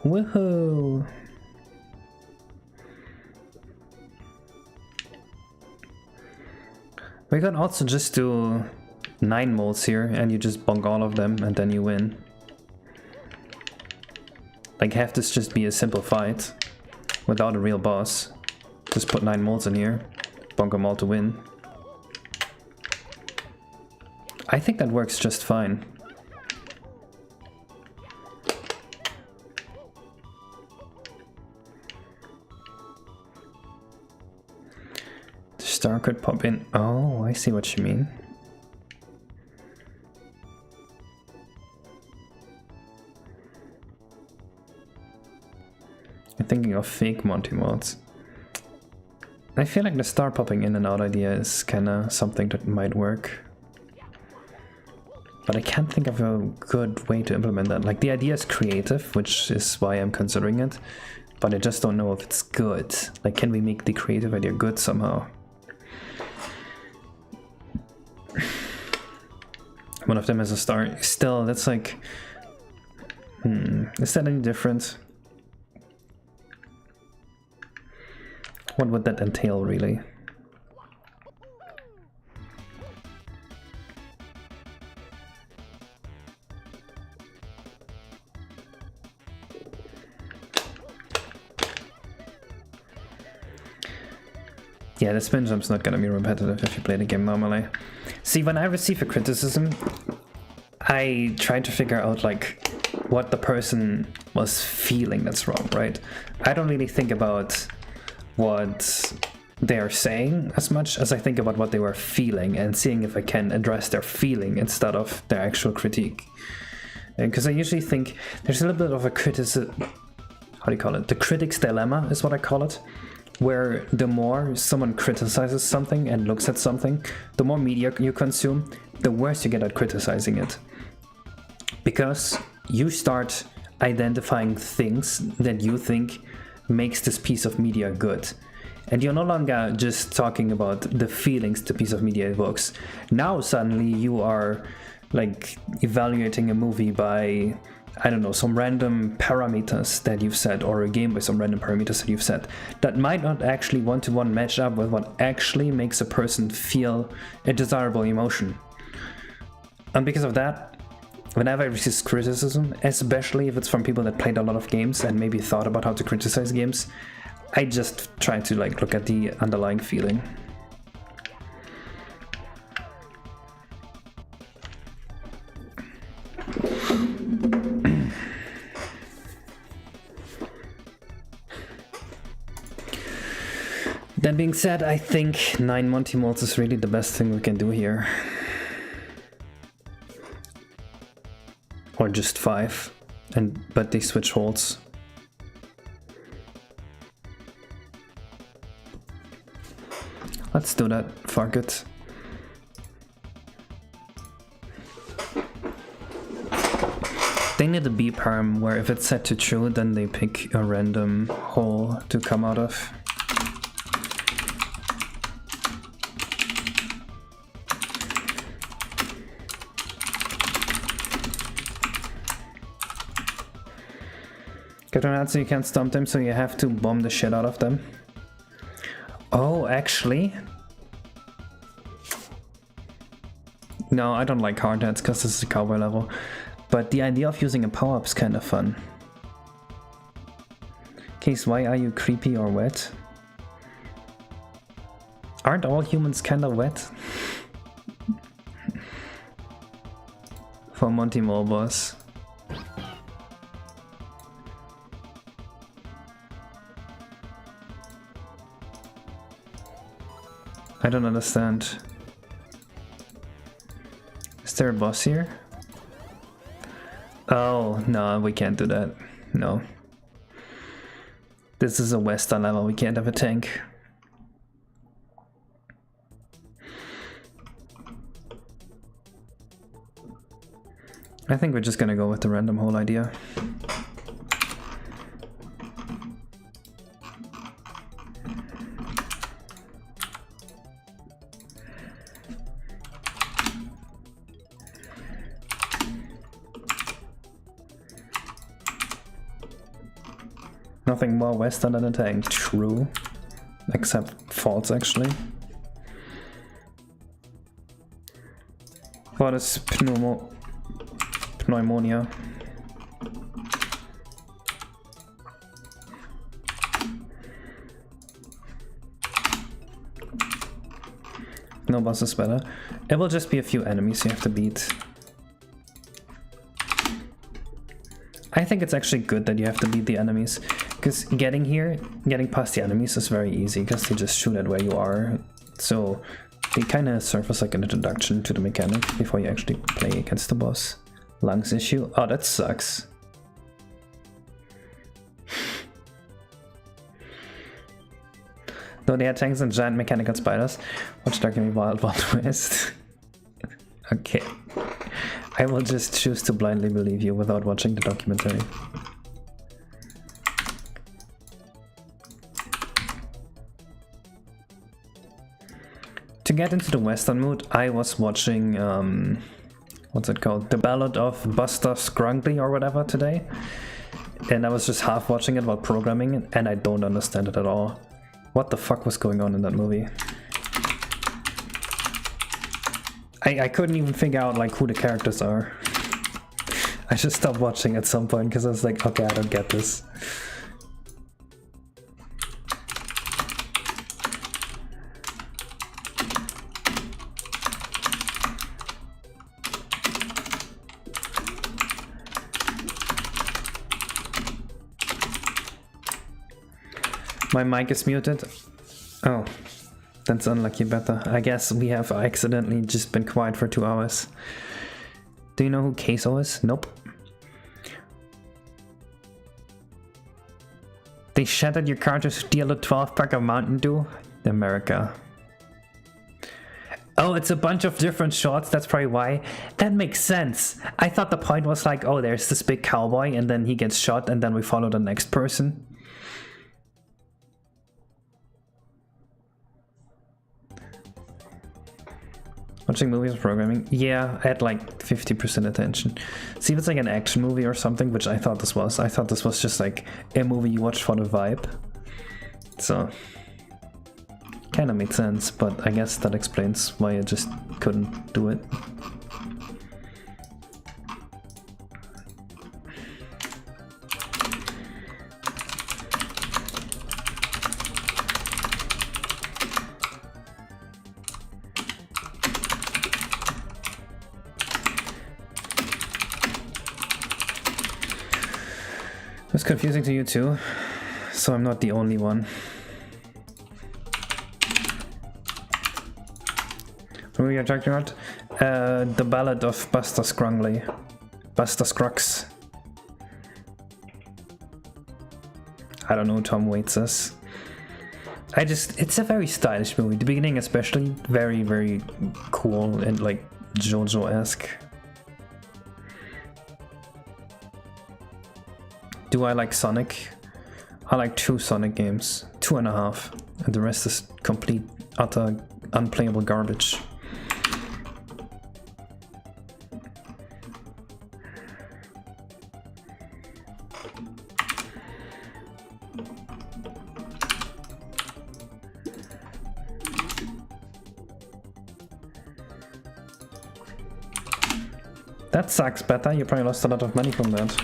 Speaker 1: Woohoo! We can also just do 9 moles here and you just bonk all of them and then you win. Like, have this just be a simple fight without a real boss. Just put 9 moles in here, bonk them all to win. I think that works just fine. Star could pop in. Oh, I see what you mean. I'm thinking of fake Monty mods. I feel like the star popping in and out idea is kinda something that might work. But I can't think of a good way to implement that. Like, the idea is creative, which is why I'm considering it. But I just don't know if it's good. Like, can we make the creative idea good somehow? One of them has a star. Still, that's like... is that any different? What would that entail, really? Yeah, the spin jump's not gonna be repetitive if you play the game normally. See, when I receive a criticism, I try to figure out like what the person was feeling that's wrong, right? I don't really think about what they are saying as much as I think about what they were feeling and seeing if I can address their feeling instead of their actual critique. Because I usually think there's a little bit of a criticism, how do you call it? The critic's dilemma is what I call it, where the more someone criticizes something and looks at something, the more media you consume, the worse you get at criticizing it. Because you start identifying things that you think makes this piece of media good. And you're no longer just talking about the feelings the piece of media evokes. Now suddenly you are like evaluating a movie by, I don't know, some random parameters that you've set, or a game by some random parameters that you've set, that might not actually one-to-one match up with what actually makes a person feel a desirable emotion. And because of that, whenever I receive criticism, especially if it's from people that played a lot of games and maybe thought about how to criticize games, I just try to like look at the underlying feeling. That being said, I think 9 Monty Moles is really the best thing we can do here. Or just 5, but they switch holds. Let's do that, fuck it. They need a B perm where if it's set to true, then they pick a random hole to come out of. Get around so you can't stomp them, so you have to bomb the shit out of them. Oh, actually? No, I don't like hard hats because this is a cowboy level. But the idea of using a power-up is kind of fun. Case, why are you creepy or wet? Aren't all humans kind of wet? For Monty Mole boss. I don't understand. Is there a boss here? Oh, no, we can't do that. No. This is a Western level, we can't have a tank. I think we're just gonna go with the random hole idea. Nothing more Western than a tank, true. Except false, actually. What is pneumonia? No boss is better. It will just be a few enemies you have to beat. I think it's actually good that you have to beat the enemies, because getting past the enemies is very easy, because they just shoot at where you are. So they kind of serve as like an introduction to the mechanic before you actually play against the boss. Lungs issue? Oh, that sucks. Though they had tanks and giant mechanical spiders. Watch Dark Game Wild Wild West. Okay. I will just choose to blindly believe you without watching the documentary. To get into the Western mood, I was watching, what's it called? The Ballad of Buster Scruggy or whatever today. And I was just half watching it while programming it, and I don't understand it at all. What the fuck was going on in that movie? I couldn't even figure out like who the characters are. I just stopped watching at some point because I was like, okay, I don't get this. My mic is muted. Oh, that's unlucky, Beta. I guess we have accidentally just been quiet for 2 hours. Do you know who Queso is? Nope. They shattered your car to steal a 12-pack of Mountain Dew? America. Oh, it's a bunch of different shots, that's probably why. That makes sense. I thought the point was like, oh, there's this big cowboy and then he gets shot and then we follow the next person. Watching movies or programming? Yeah, I had like 50% attention. See if it's like an action movie or something, which I thought this was. I thought this was just like a movie you watch for the vibe. So, kind of made sense, but I guess that explains why I just couldn't do it. It's confusing to you too, so I'm not the only one. What are you talking about? The Ballad of Buster Scruggs. Buster Scruggs. I don't know who Tom Waits is. It's a very stylish movie. The beginning especially, very, very cool and like JoJo-esque. Do I like Sonic? I like 2 Sonic games, 2.5, and the rest is complete, utter, unplayable garbage. That sucks, Beta. You probably lost a lot of money from that.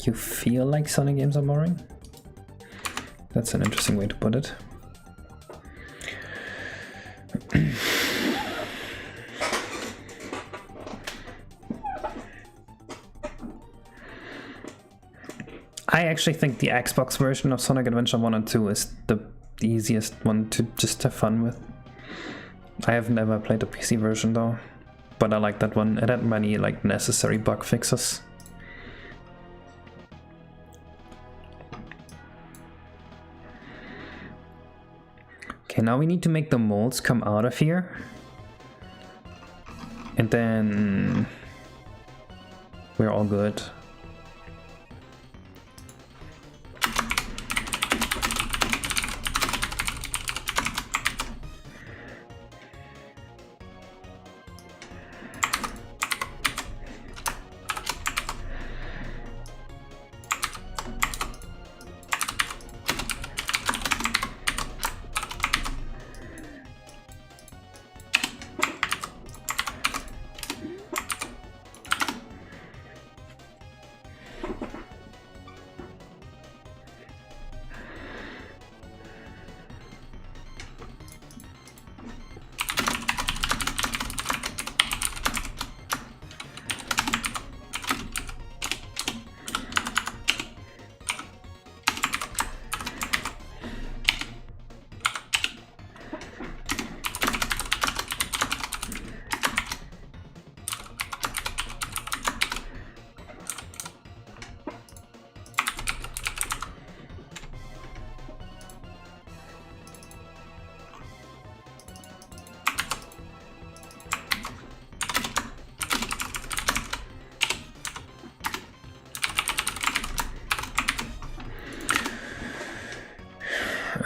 Speaker 1: You feel like Sonic games are boring? That's an interesting way to put it. I actually think the Xbox version of Sonic Adventure 1 and 2 is the easiest one to just have fun with. I have never played the PC version though, but I like that one. It had many like necessary bug fixes. Okay, now we need to make the molds come out of here. And then we're all good.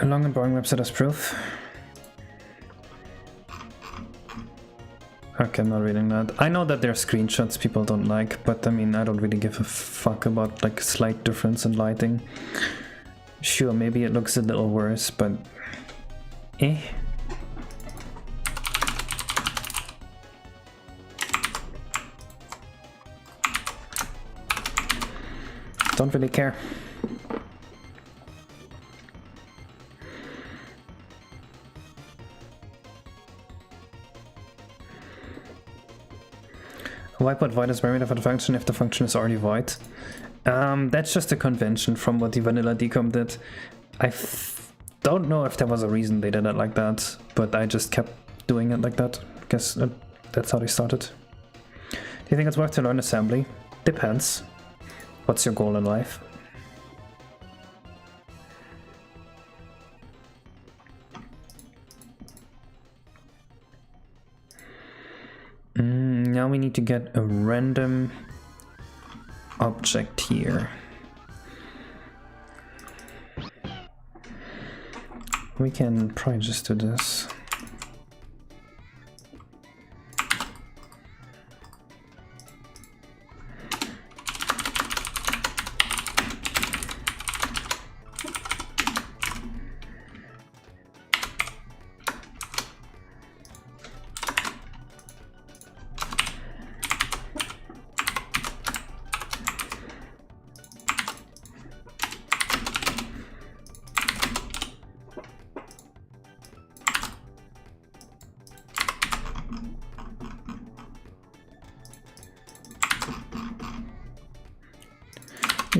Speaker 1: A long and boring website as proof. Okay, I'm not reading that. I know that there are screenshots people don't like, but I mean, I don't really give a fuck about like slight difference in lighting. Sure, maybe it looks a little worse, but eh. Don't really care. Why put void as parameter for the function if the function is already void? That's just a convention from what the vanilla decom did. I don't know if there was a reason they did it like that, but I just kept doing it like that. I guess that's how they started. Do you think it's worth to learn assembly? Depends. What's your goal in life? Now we need to get a random object here. We can probably just do this.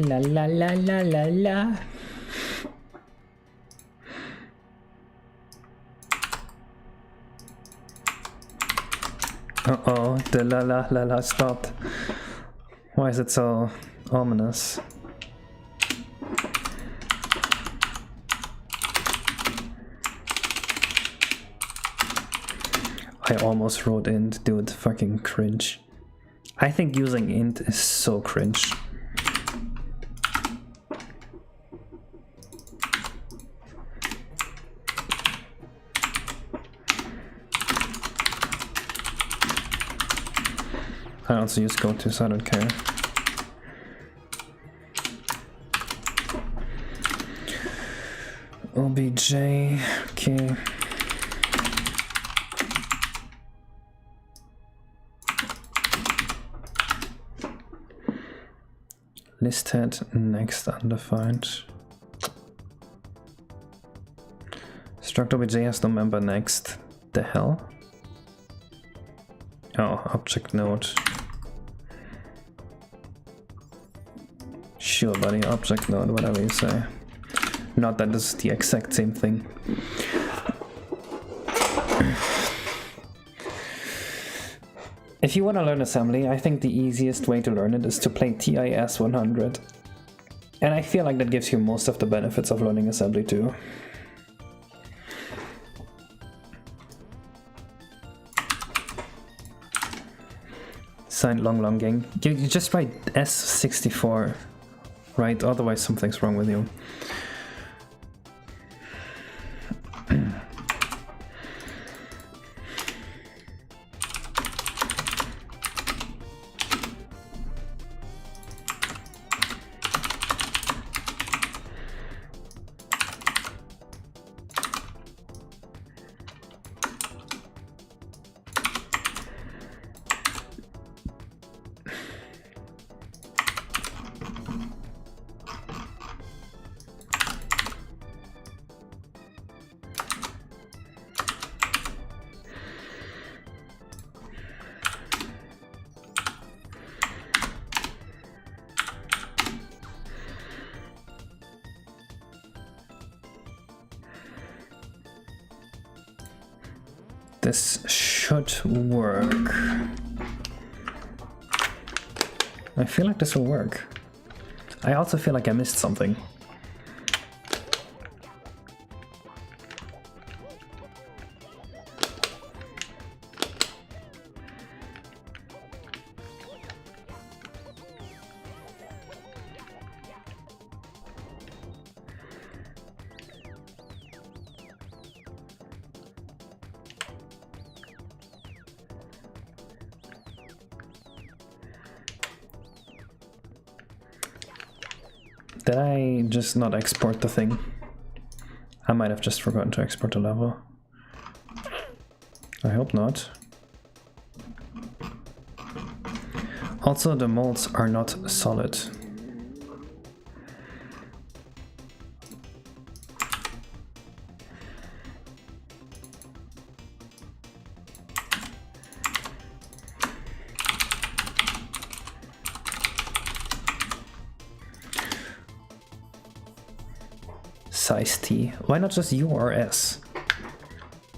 Speaker 1: La la la la la la. Uh-oh, the la la la la stopped. Why is it so ominous? I almost wrote int, dude, fucking cringe. I think using int is so cringe. I also use goto, so I don't care. OBJ, okay. List head, next undefined. Struct OBJ has no member next. The hell? Oh, object node. Sure, buddy, object node, whatever you say. Not that this is the exact same thing. If you want to learn assembly, I think the easiest way to learn it is to play TIS 100. And I feel like that gives you most of the benefits of learning assembly too. Signed long gang. You just write S64, right? Otherwise something's wrong with you. This should work. I feel like this will work. I also feel like I missed something. Did I just not export the thing? I might have just forgotten to export the level. I hope not. Also, the molds are not solid. Size T. Why not just U or S?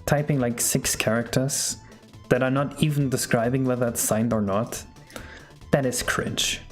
Speaker 1: Typing like 6 characters that are not even describing whether it's signed or not. That is cringe.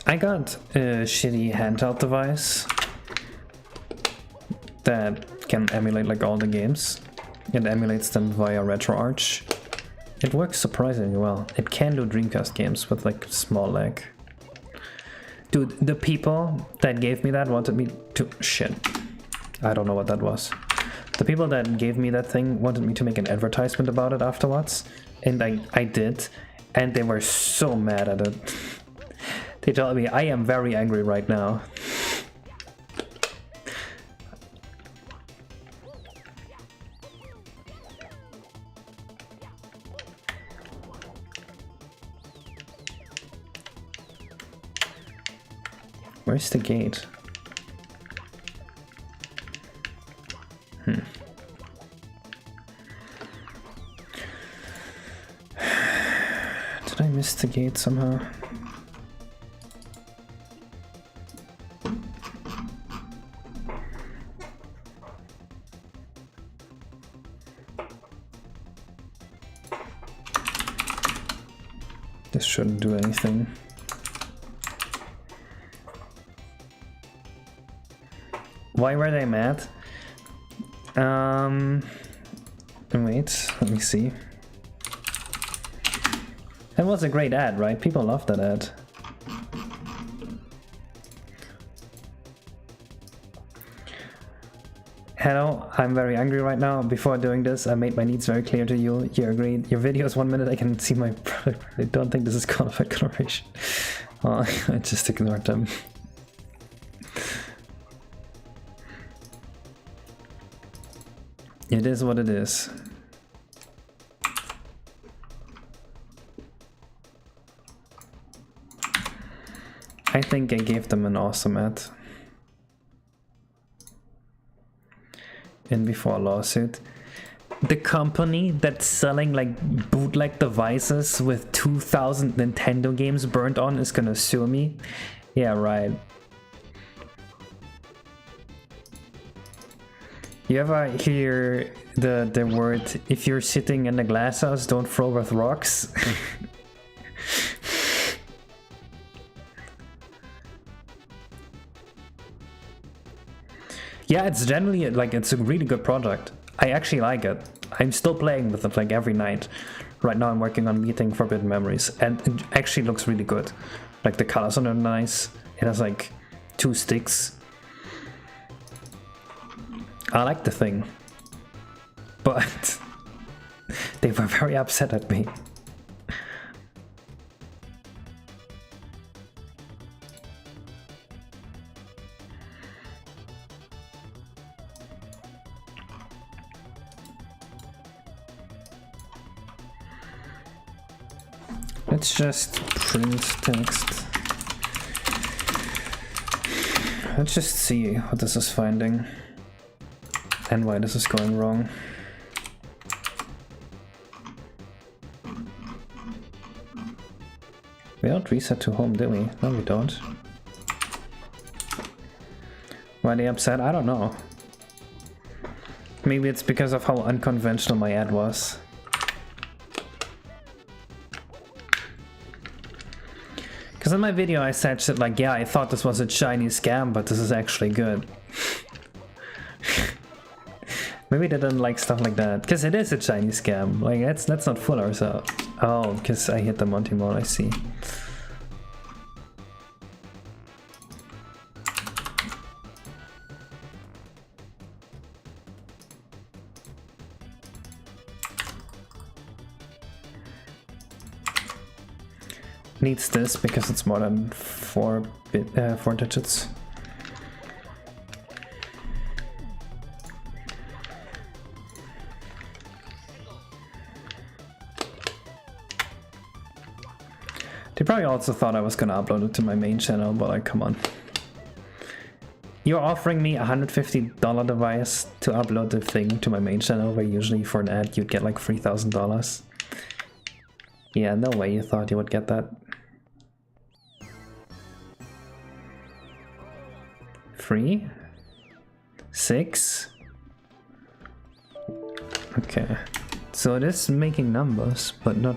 Speaker 1: I got a shitty handheld device that can emulate like all the games. It emulates them via RetroArch. It works surprisingly well. It can do Dreamcast games with like small lag. Dude, the people that gave me that wanted me to... Shit. I don't know what that was. The people that gave me that thing wanted me to make an advertisement about it afterwards. And I did. And they were so mad at it. They told me, I am very angry right now. Where's the gate? Did I miss the gate somehow? This shouldn't do anything. Why were they mad? Wait, let me see. That was a great ad, right? People loved that ad. Hello, I'm very angry right now. Before doing this, I made my needs very clear to you. You agreed. Your video is 1 minute. I can see my product. I don't think this is qualified coloration. Oh, I just ignored them. It is what it is. I think I gave them an awesome ad. In before a lawsuit. The company that's selling like bootleg devices with 2000 Nintendo games burned on is gonna sue me? Yeah, right. You ever hear the word, if you're sitting in a glass house, don't throw with rocks? Yeah, it's generally like, it's a really good product. I actually like it. I'm still playing with it like every night. Right now I'm working on Meeting Forbidden Memories and it actually looks really good. Like the colors are nice. It has like 2 sticks. I like the thing, but they were very upset at me. Let's just print text. Let's just see what this is finding. And why this is going wrong. We don't reset to home, did we? No, we don't. Why they upset? I don't know. Maybe it's because of how unconventional my ad was. Because in my video I said shit like, yeah, I thought this was a Chinese scam, but this is actually good. Maybe they didn't like stuff like that. Because it is a Chinese scam. Like, let's not fool ourselves. Oh, because I hit the Monty mode, I see. Needs this because it's more than 4 digits. They probably also thought I was gonna upload it to my main channel, but like, come on. You're offering me a $150 device to upload the thing to my main channel, where usually for an ad you'd get like $3,000. Yeah, no way you thought you would get that. Free? 6? Okay. So it is making numbers, but not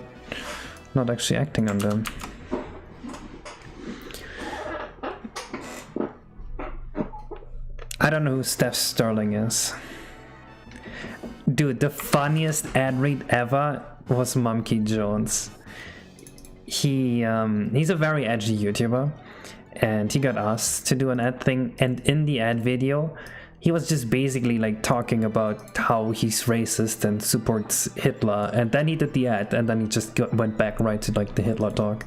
Speaker 1: actually acting on them. I don't know who Steph Sterling is. Dude, the funniest ad read ever was Monkey Jones. He's a very edgy YouTuber, and he got asked to do an ad thing, and in the ad video he was just basically like talking about how he's racist and supports Hitler, and then he did the ad, and then he just went back right to like the Hitler talk.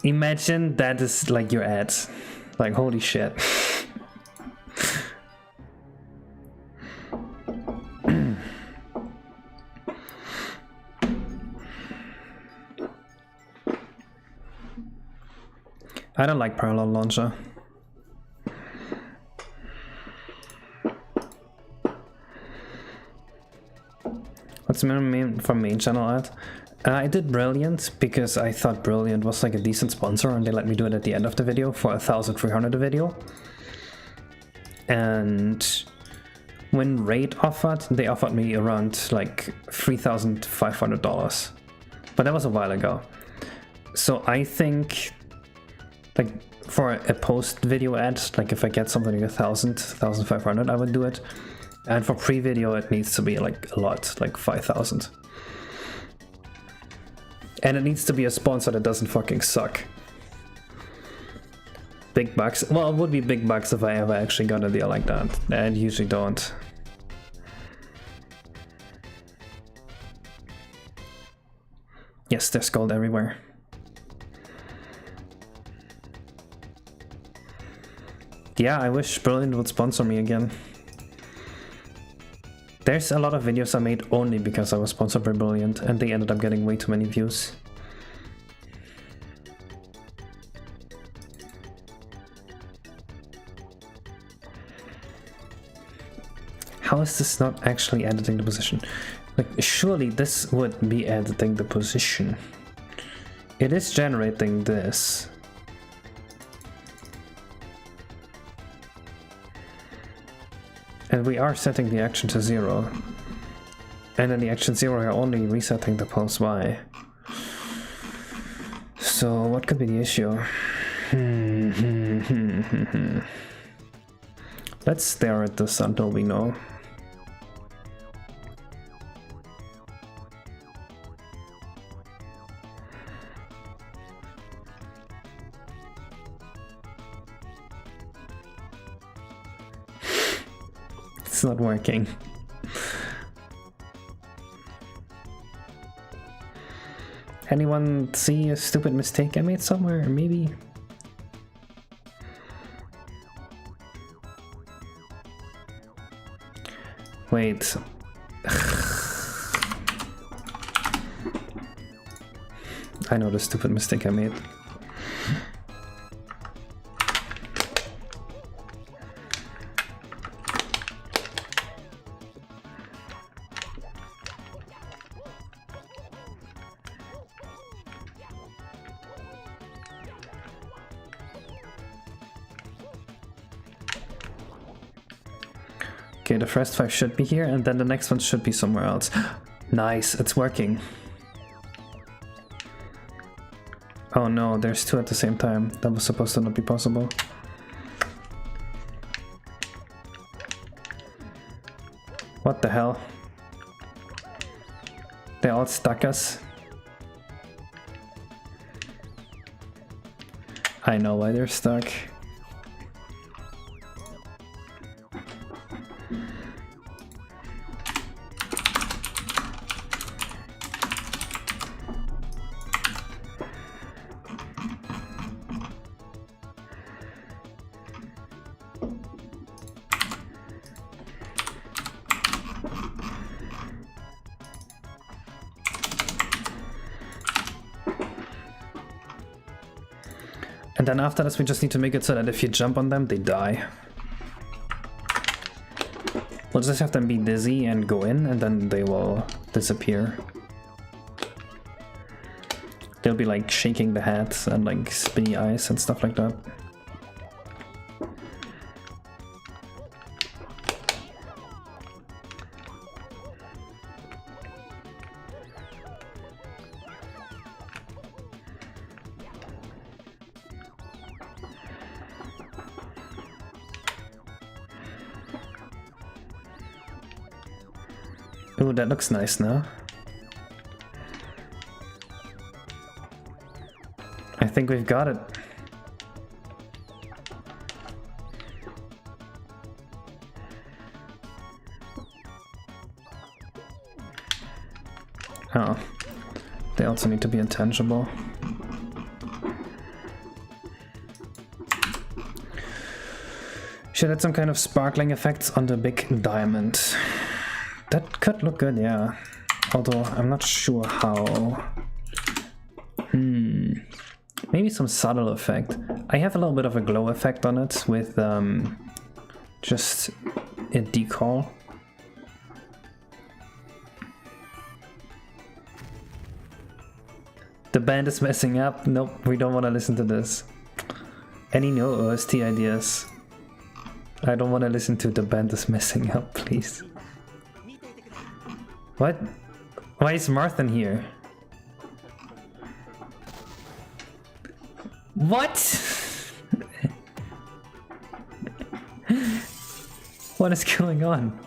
Speaker 1: Imagine that is like your ad. Like, holy shit. I don't like parallel launcher. What's the minimum for main channel ad? I did Brilliant because I thought Brilliant was like a decent sponsor, and they let me do it at the end of the video for 1,300 a video. And when Raid offered, they offered me around like $3,500, but that was a while ago. So I think, like, for a post video ad, like if I get something like 1,000, 1,500, I would do it. And for pre-video, it needs to be like a lot, like 5,000. And it needs to be a sponsor that doesn't fucking suck. Big bucks. Well, it would be big bucks if I ever actually got a deal like that. I usually don't. Yes, there's gold everywhere. Yeah, I wish Brilliant would sponsor me again. There's a lot of videos I made only because I was sponsored by Brilliant, and they ended up getting way too many views. How is this not actually editing the position? Like, surely this would be editing the position. It is generating this. And we are setting the action to 0. And then the action 0 are only resetting the pulse Y. So what could be the issue? Let's stare at this until we know. It's not working. Anyone see a stupid mistake I made somewhere? Maybe? Wait. I know the stupid mistake I made. Okay, the first 5 should be here, and then the next one should be somewhere else. Nice, it's working. Oh no, there's 2 at the same time. That was supposed to not be possible. What the hell? They all stuck us. I know why they're stuck. And then after this we just need to make it so that if you jump on them, they die. We'll just have them be dizzy and go in, and then they will disappear. They'll be like shaking the heads and like spinny eyes and stuff like that. Ooh, that looks nice now. I think we've got it. Oh, they also need to be intangible. Should add some kind of sparkling effects on the big diamond. That could look good, yeah. Although I'm not sure how. Maybe some subtle effect. I have a little bit of a glow effect on it with just a decal. The band is messing up. Nope, we don't want to listen to this. Any new OST ideas? I don't want to listen to the band is messing up, please. What? Why is Marthan here? What? What is going on?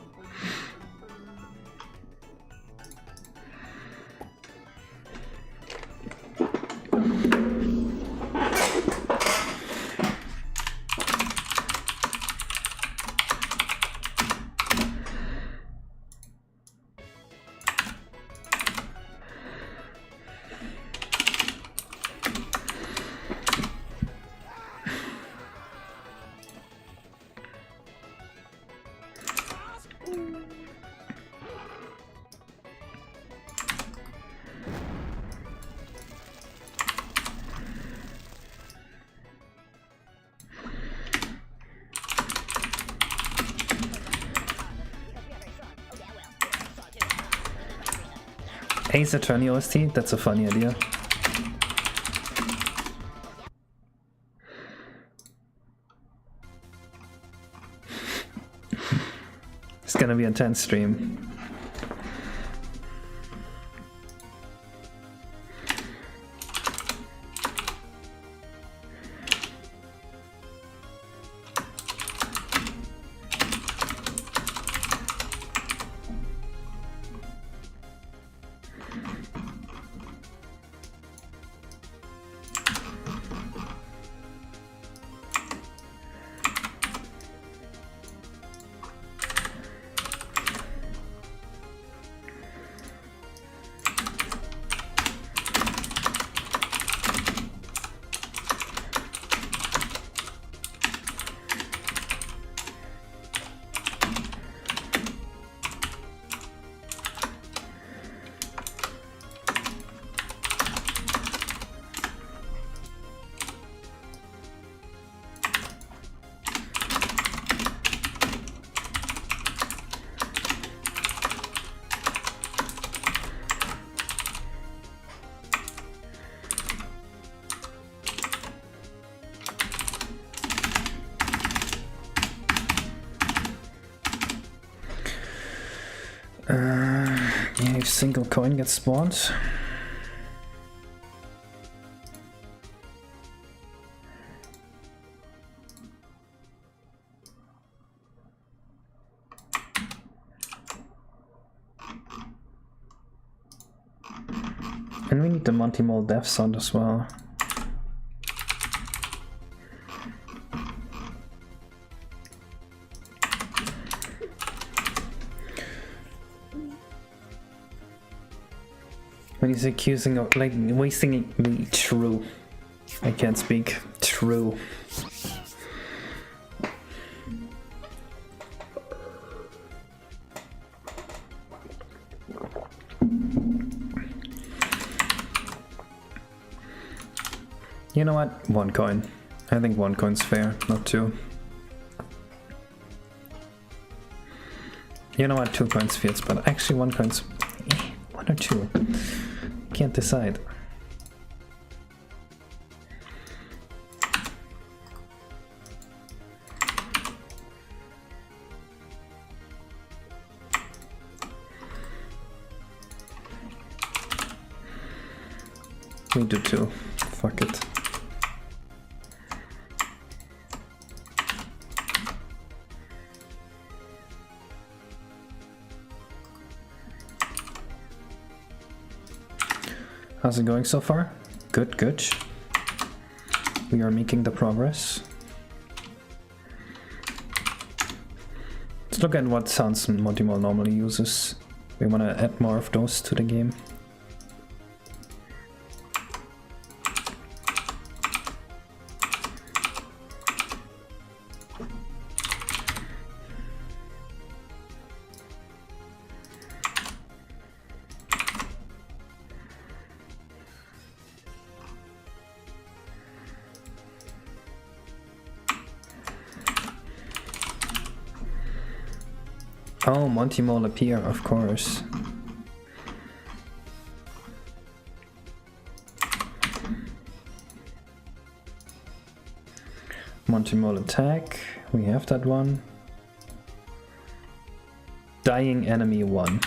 Speaker 1: Ace Attorney OST? That's a funny idea. It's gonna be an intense stream. single coin gets spawned. And we need the Monty Mole death sound as well. When he's accusing of, like, wasting me, true. I can't speak. True. You know what? 1 coin. I think 1 coin's fair, not 2. You know what? 2 coins feels, but actually 1 coin's 1 or 2. Can't decide. We do 2. Fuck it. How's it going so far? Good, good. We are making the progress. Let's look at what sounds Monty Mole normally uses. We want to add more of those to the game. Oh, Monty Mole appear, of course. Monty Mole attack, we have that one. Dying enemy 1.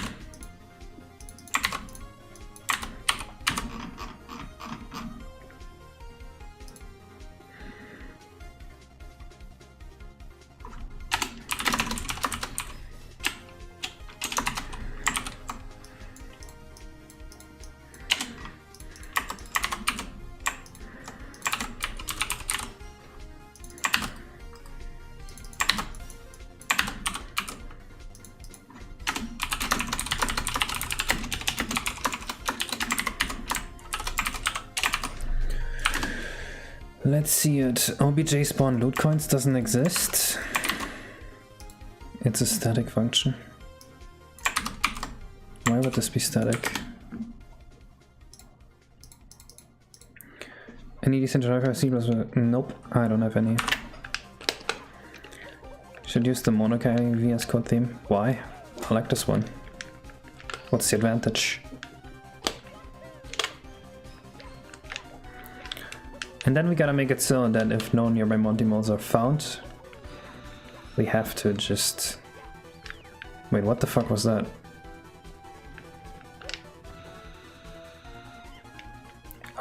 Speaker 1: Let's see it. OBJ spawn loot coins doesn't exist. It's a static function. Why would this be static? Any decent driver sequels? Nope, I don't have any. Should use the Monokai VS Code theme. Why? I like this one. What's the advantage? And then we gotta make it so that if no nearby Monty Moles are found, we have to just... Wait, what the fuck was that?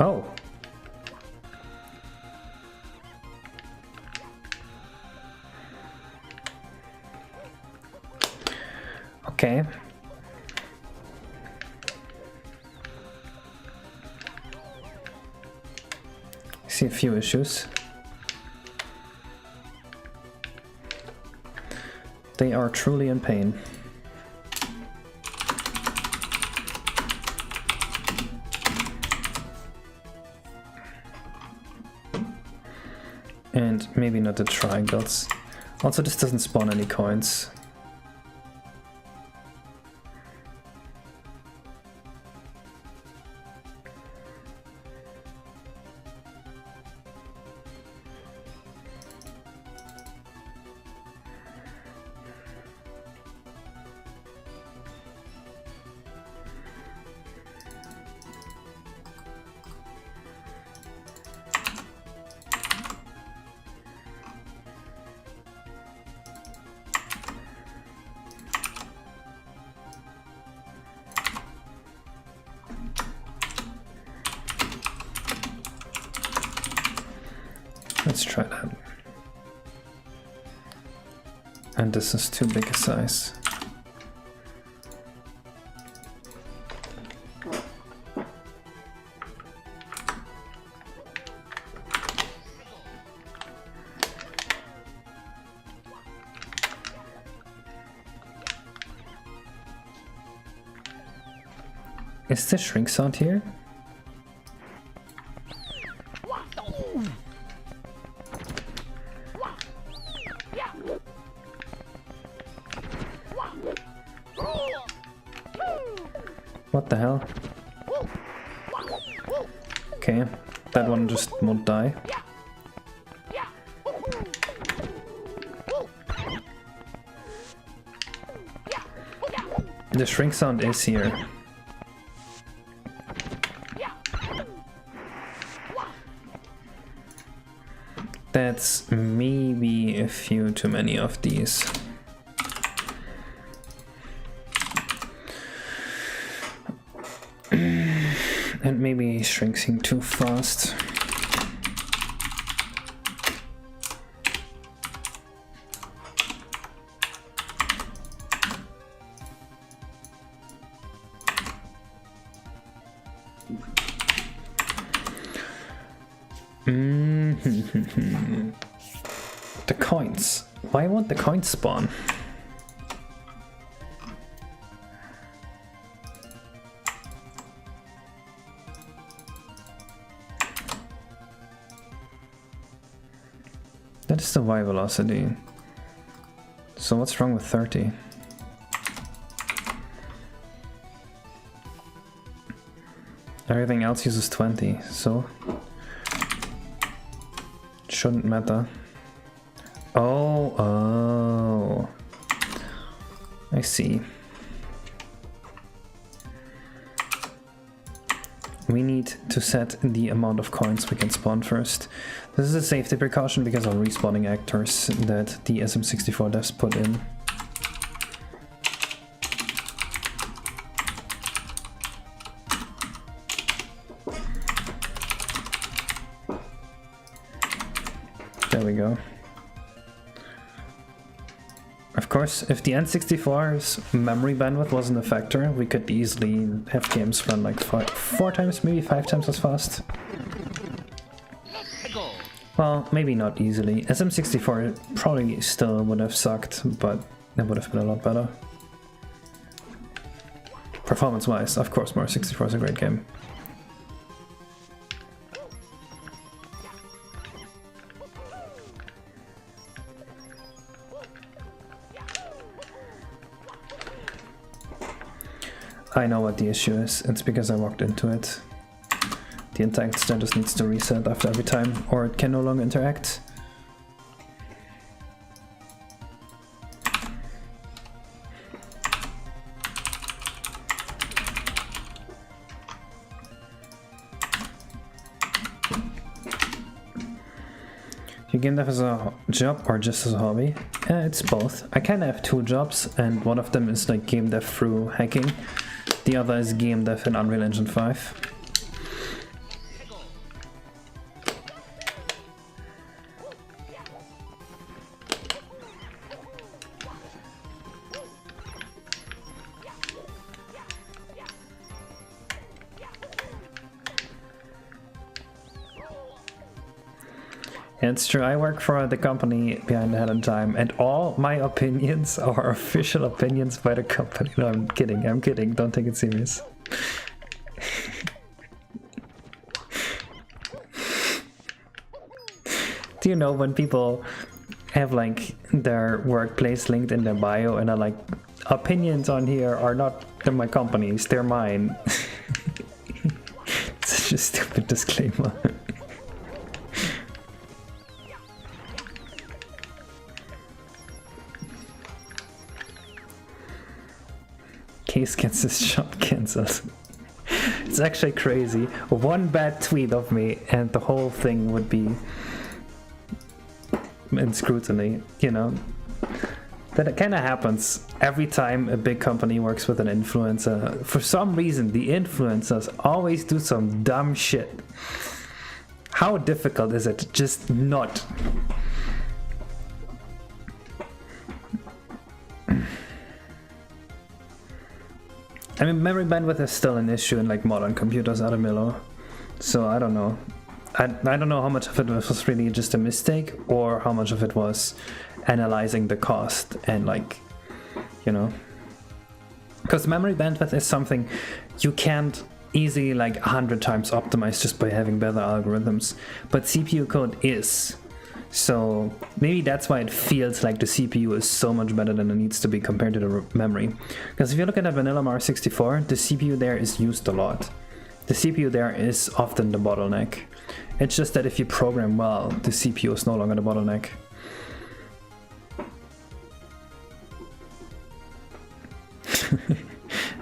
Speaker 1: Oh! Okay. See a few issues. They are truly in pain. And maybe not the triangles. Also, this doesn't spawn any coins. Let's try that. And this is too big a size. Is the shrink sound here? What the hell? Okay, that one just won't die. The shrink sound is here. That's maybe a few too many of these. And maybe shrinking too fast. The coins. Why won't the coins spawn? That is the Y velocity. So what's wrong with 30? Everything else uses 20, so it shouldn't matter. Oh, I see. We need to set the amount of coins we can spawn first. This is a safety precaution because of respawning actors that the SM64 devs put in. There we go. Of course, if the N64's memory bandwidth wasn't a factor, we could easily have games run like 4 times, maybe 5 times as fast. Well, maybe not easily. SM64 probably still would have sucked, but it would have been a lot better. Performance-wise, of course, Mario 64 is a great game. I know what the issue is. It's because I walked into it. The interact status needs to reset after every time, or it can no longer interact. You game dev as a job or just as a hobby? It's both. I kinda have 2 jobs, and one of them is like game dev through hacking. The other is game dev in Unreal Engine 5. It's true, I work for the company behind the Head in Time, and all my opinions are official opinions by the company. No, I'm kidding, don't take it serious. Do you know when people have like their workplace linked in their bio and are like, opinions on here are not in my company's, they're mine. It's such a stupid disclaimer. Case gets his shot cancelled. It's actually crazy. One bad tweet of me and the whole thing would be in scrutiny, you know? That kind of happens every time a big company works with an influencer. For some reason, the influencers always do some dumb shit. How difficult is it? Just not. I mean, memory bandwidth is still an issue in like modern computers out of Milo. So I don't know. I don't know how much of it was really just a mistake or how much of it was analyzing the cost and like, you know. Because memory bandwidth is something you can't easily like 100 times optimize just by having better algorithms. But CPU code is. So maybe that's why it feels like the CPU is so much better than it needs to be compared to the memory. Because if you look at a vanilla Mars64, the CPU there is used a lot. The CPU there is often the bottleneck. It's just that if you program well, the CPU is no longer the bottleneck.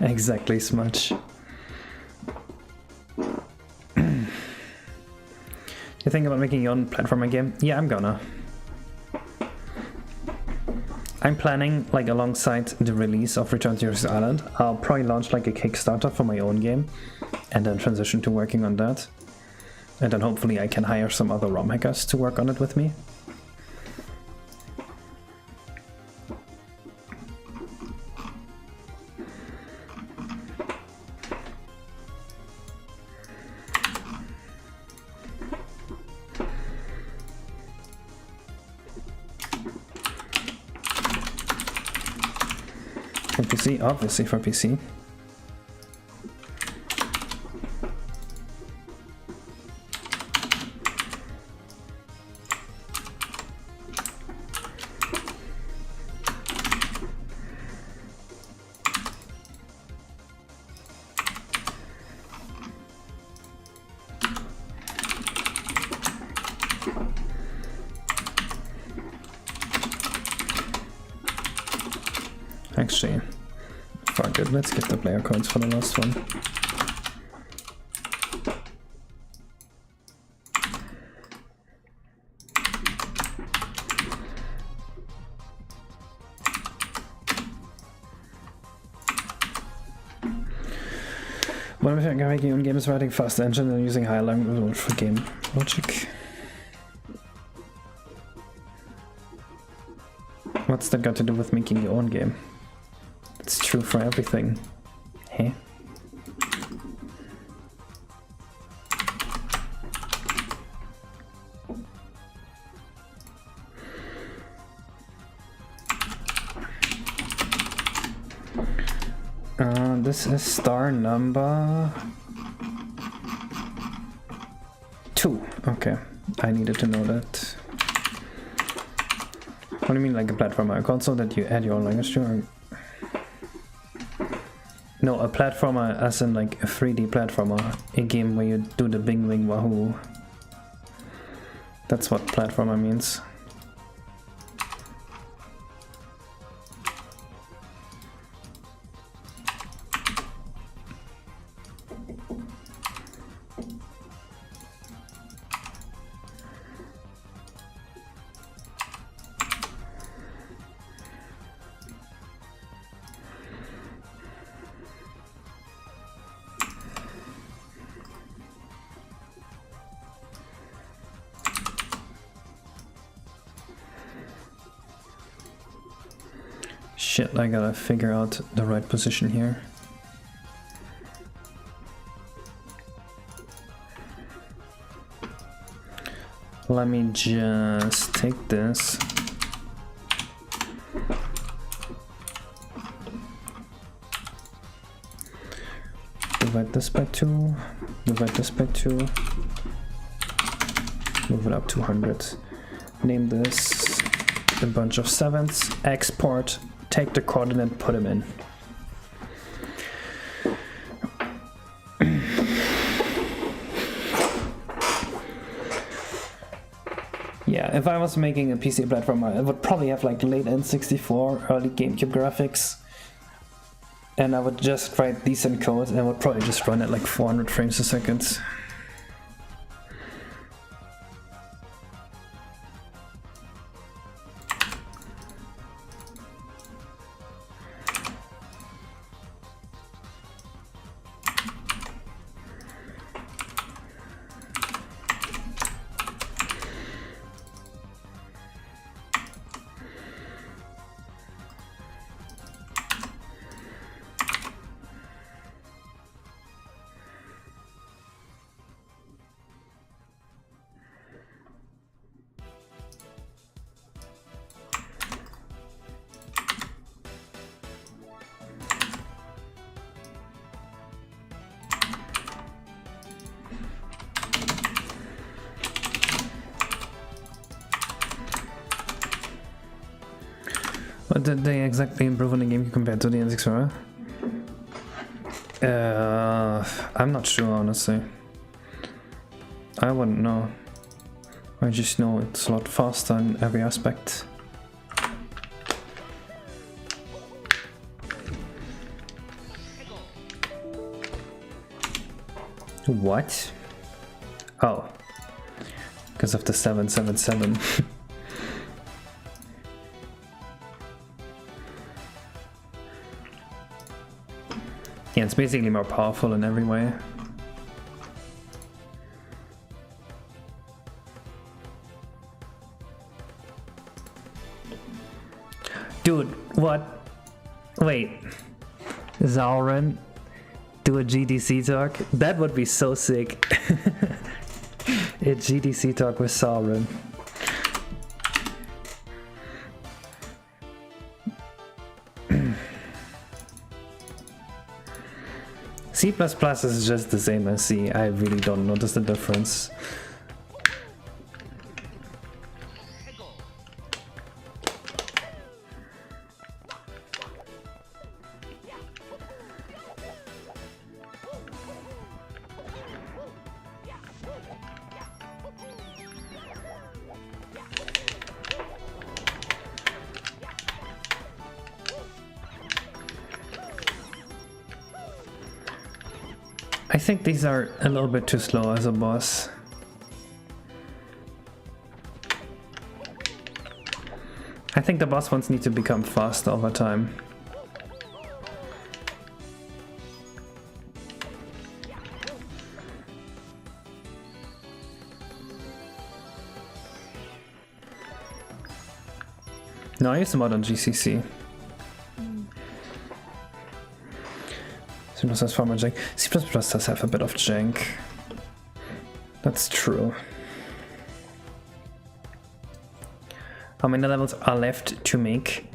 Speaker 1: Exactly, Smudge. You think about making your own platformer game? Yeah, I'm gonna. I'm planning, like, alongside the release of Return to Yoshi's Island, I'll probably launch like a Kickstarter for my own game and then transition to working on that. And then hopefully I can hire some other ROM hackers to work on it with me. For PC, obviously for PC. Actually, fuck it, let's get the player codes for the last one. What if I'm making your own games writing fast engine and using high language for game logic? What's that got to do with making your own game? It's true for everything. Hey? This is star number 2. Okay, I needed to know that. What do you mean, like a platformer? A console that you add your own language to? Or... No, a platformer as in like a 3D platformer. A game where you do the bing bing wahoo. That's what platformer means. Shit, I gotta figure out the right position here. Let me just take this. Divide this by 2, divide this by 2, move it up 200. Name this a bunch of 7s, export, take the coordinate, put them in. Yeah, if I was making a PC platform, I would probably have like late N64, early GameCube graphics. And I would just write decent code and would probably just run at like 400 frames a second. What did they exactly improve on the game compared to the N64? I'm not sure, honestly. I wouldn't know. I just know it's a lot faster in every aspect. What? Oh. Because of the 777. Yeah, it's basically more powerful in every way. Dude, what? Wait. Zauren? Do a GDC talk? That would be so sick. A GDC talk with Zauren. C++ is just the same as C. I really don't notice the difference. I think these are a little bit too slow as a boss. I think the boss ones need to become faster over time. No, I use the mod on GCC. C++ has far more jank. C++ does have a bit of jank. That's true. How many levels are left to make?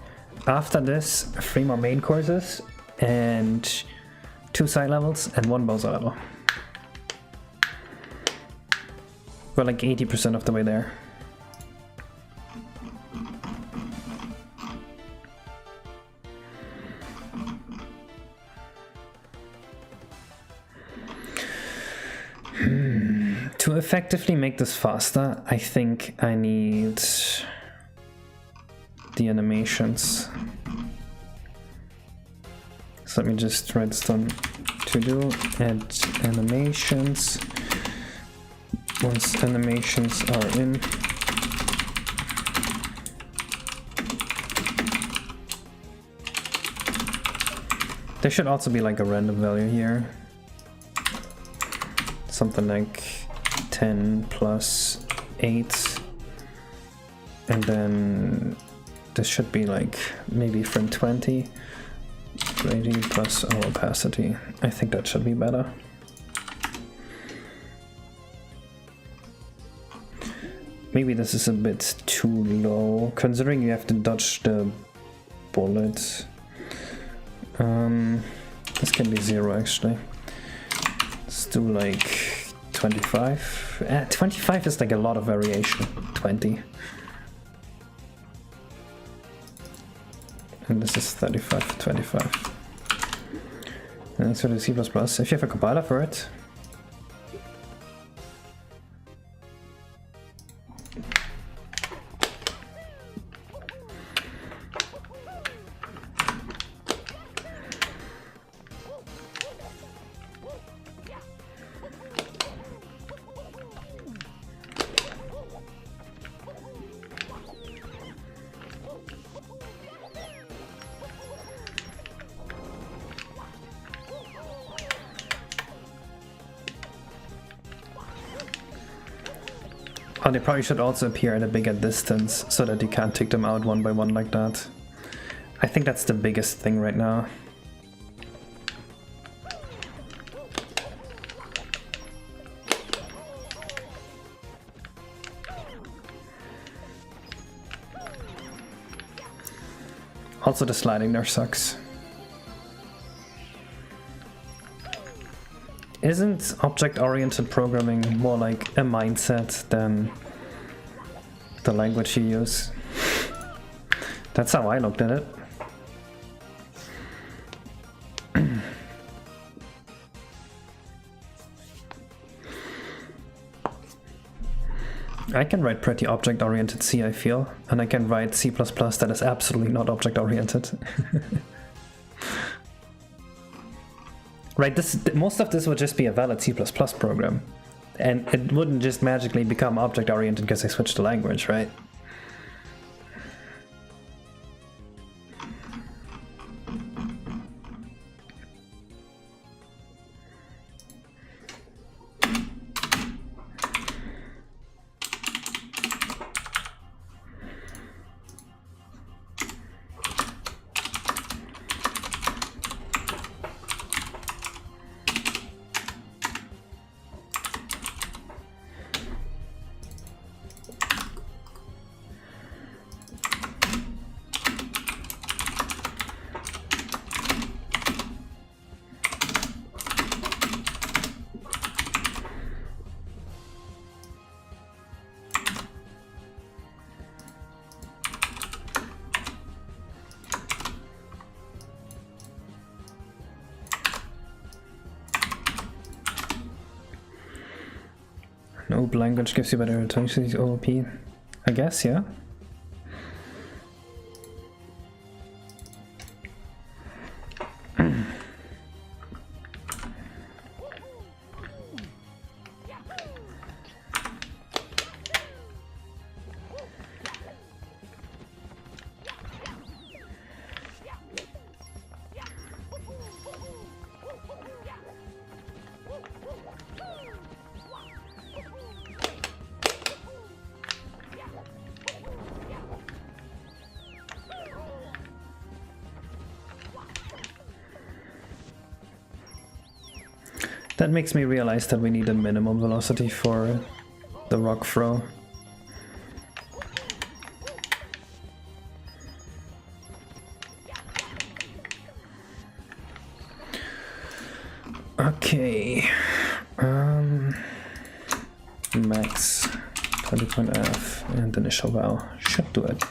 Speaker 1: After this, 3 more main courses and 2 side levels and 1 Bowser level. We're like 80% of the way there. To effectively make this faster, I think I need the animations. So let me just write this down. To do add animations. Once animations are in, there should also be like a random value here. Something like 10 plus 8, and then this should be like maybe from 20 to 80 plus our opacity. I think that should be better. Maybe this is a bit too low, considering you have to dodge the bullet. This can be 0 actually. Let's do like 25. 25 is like a lot of variation. 20. And this is 35, 25. And let's go to C++. If you have a compiler for it. Oh, they probably should also appear at a bigger distance so that you can't take them out one by one like that. I think that's the biggest thing right now. Also, the sliding there sucks. Isn't object-oriented programming more like a mindset than the language you use? That's how I looked at it. I can write pretty object-oriented C, I feel, and I can write C++ that is absolutely not object-oriented. Right, most of this would just be a valid C++ program, and it wouldn't just magically become object-oriented because I switched the language, right? No language gives you better rotations, OOP. I guess, yeah. That makes me realize that we need a minimum velocity for the rock throw. Okay. Max 20.f and initial val should do it.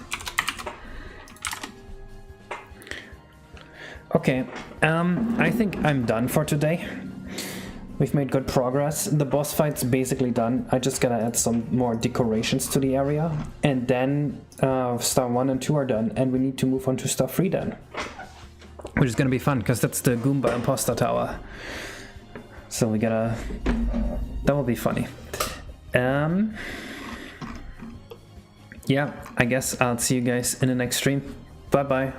Speaker 1: Okay, I think I'm done for today. We've made good progress. The boss fight's basically done. I just gotta add some more decorations to the area, and then star 1 and 2 are done, and we need to move on to star 3 then. Which is gonna be fun, because that's the Goomba Imposter Tower. So we gotta... that will be funny. Yeah, I guess I'll see you guys in the next stream. Bye bye.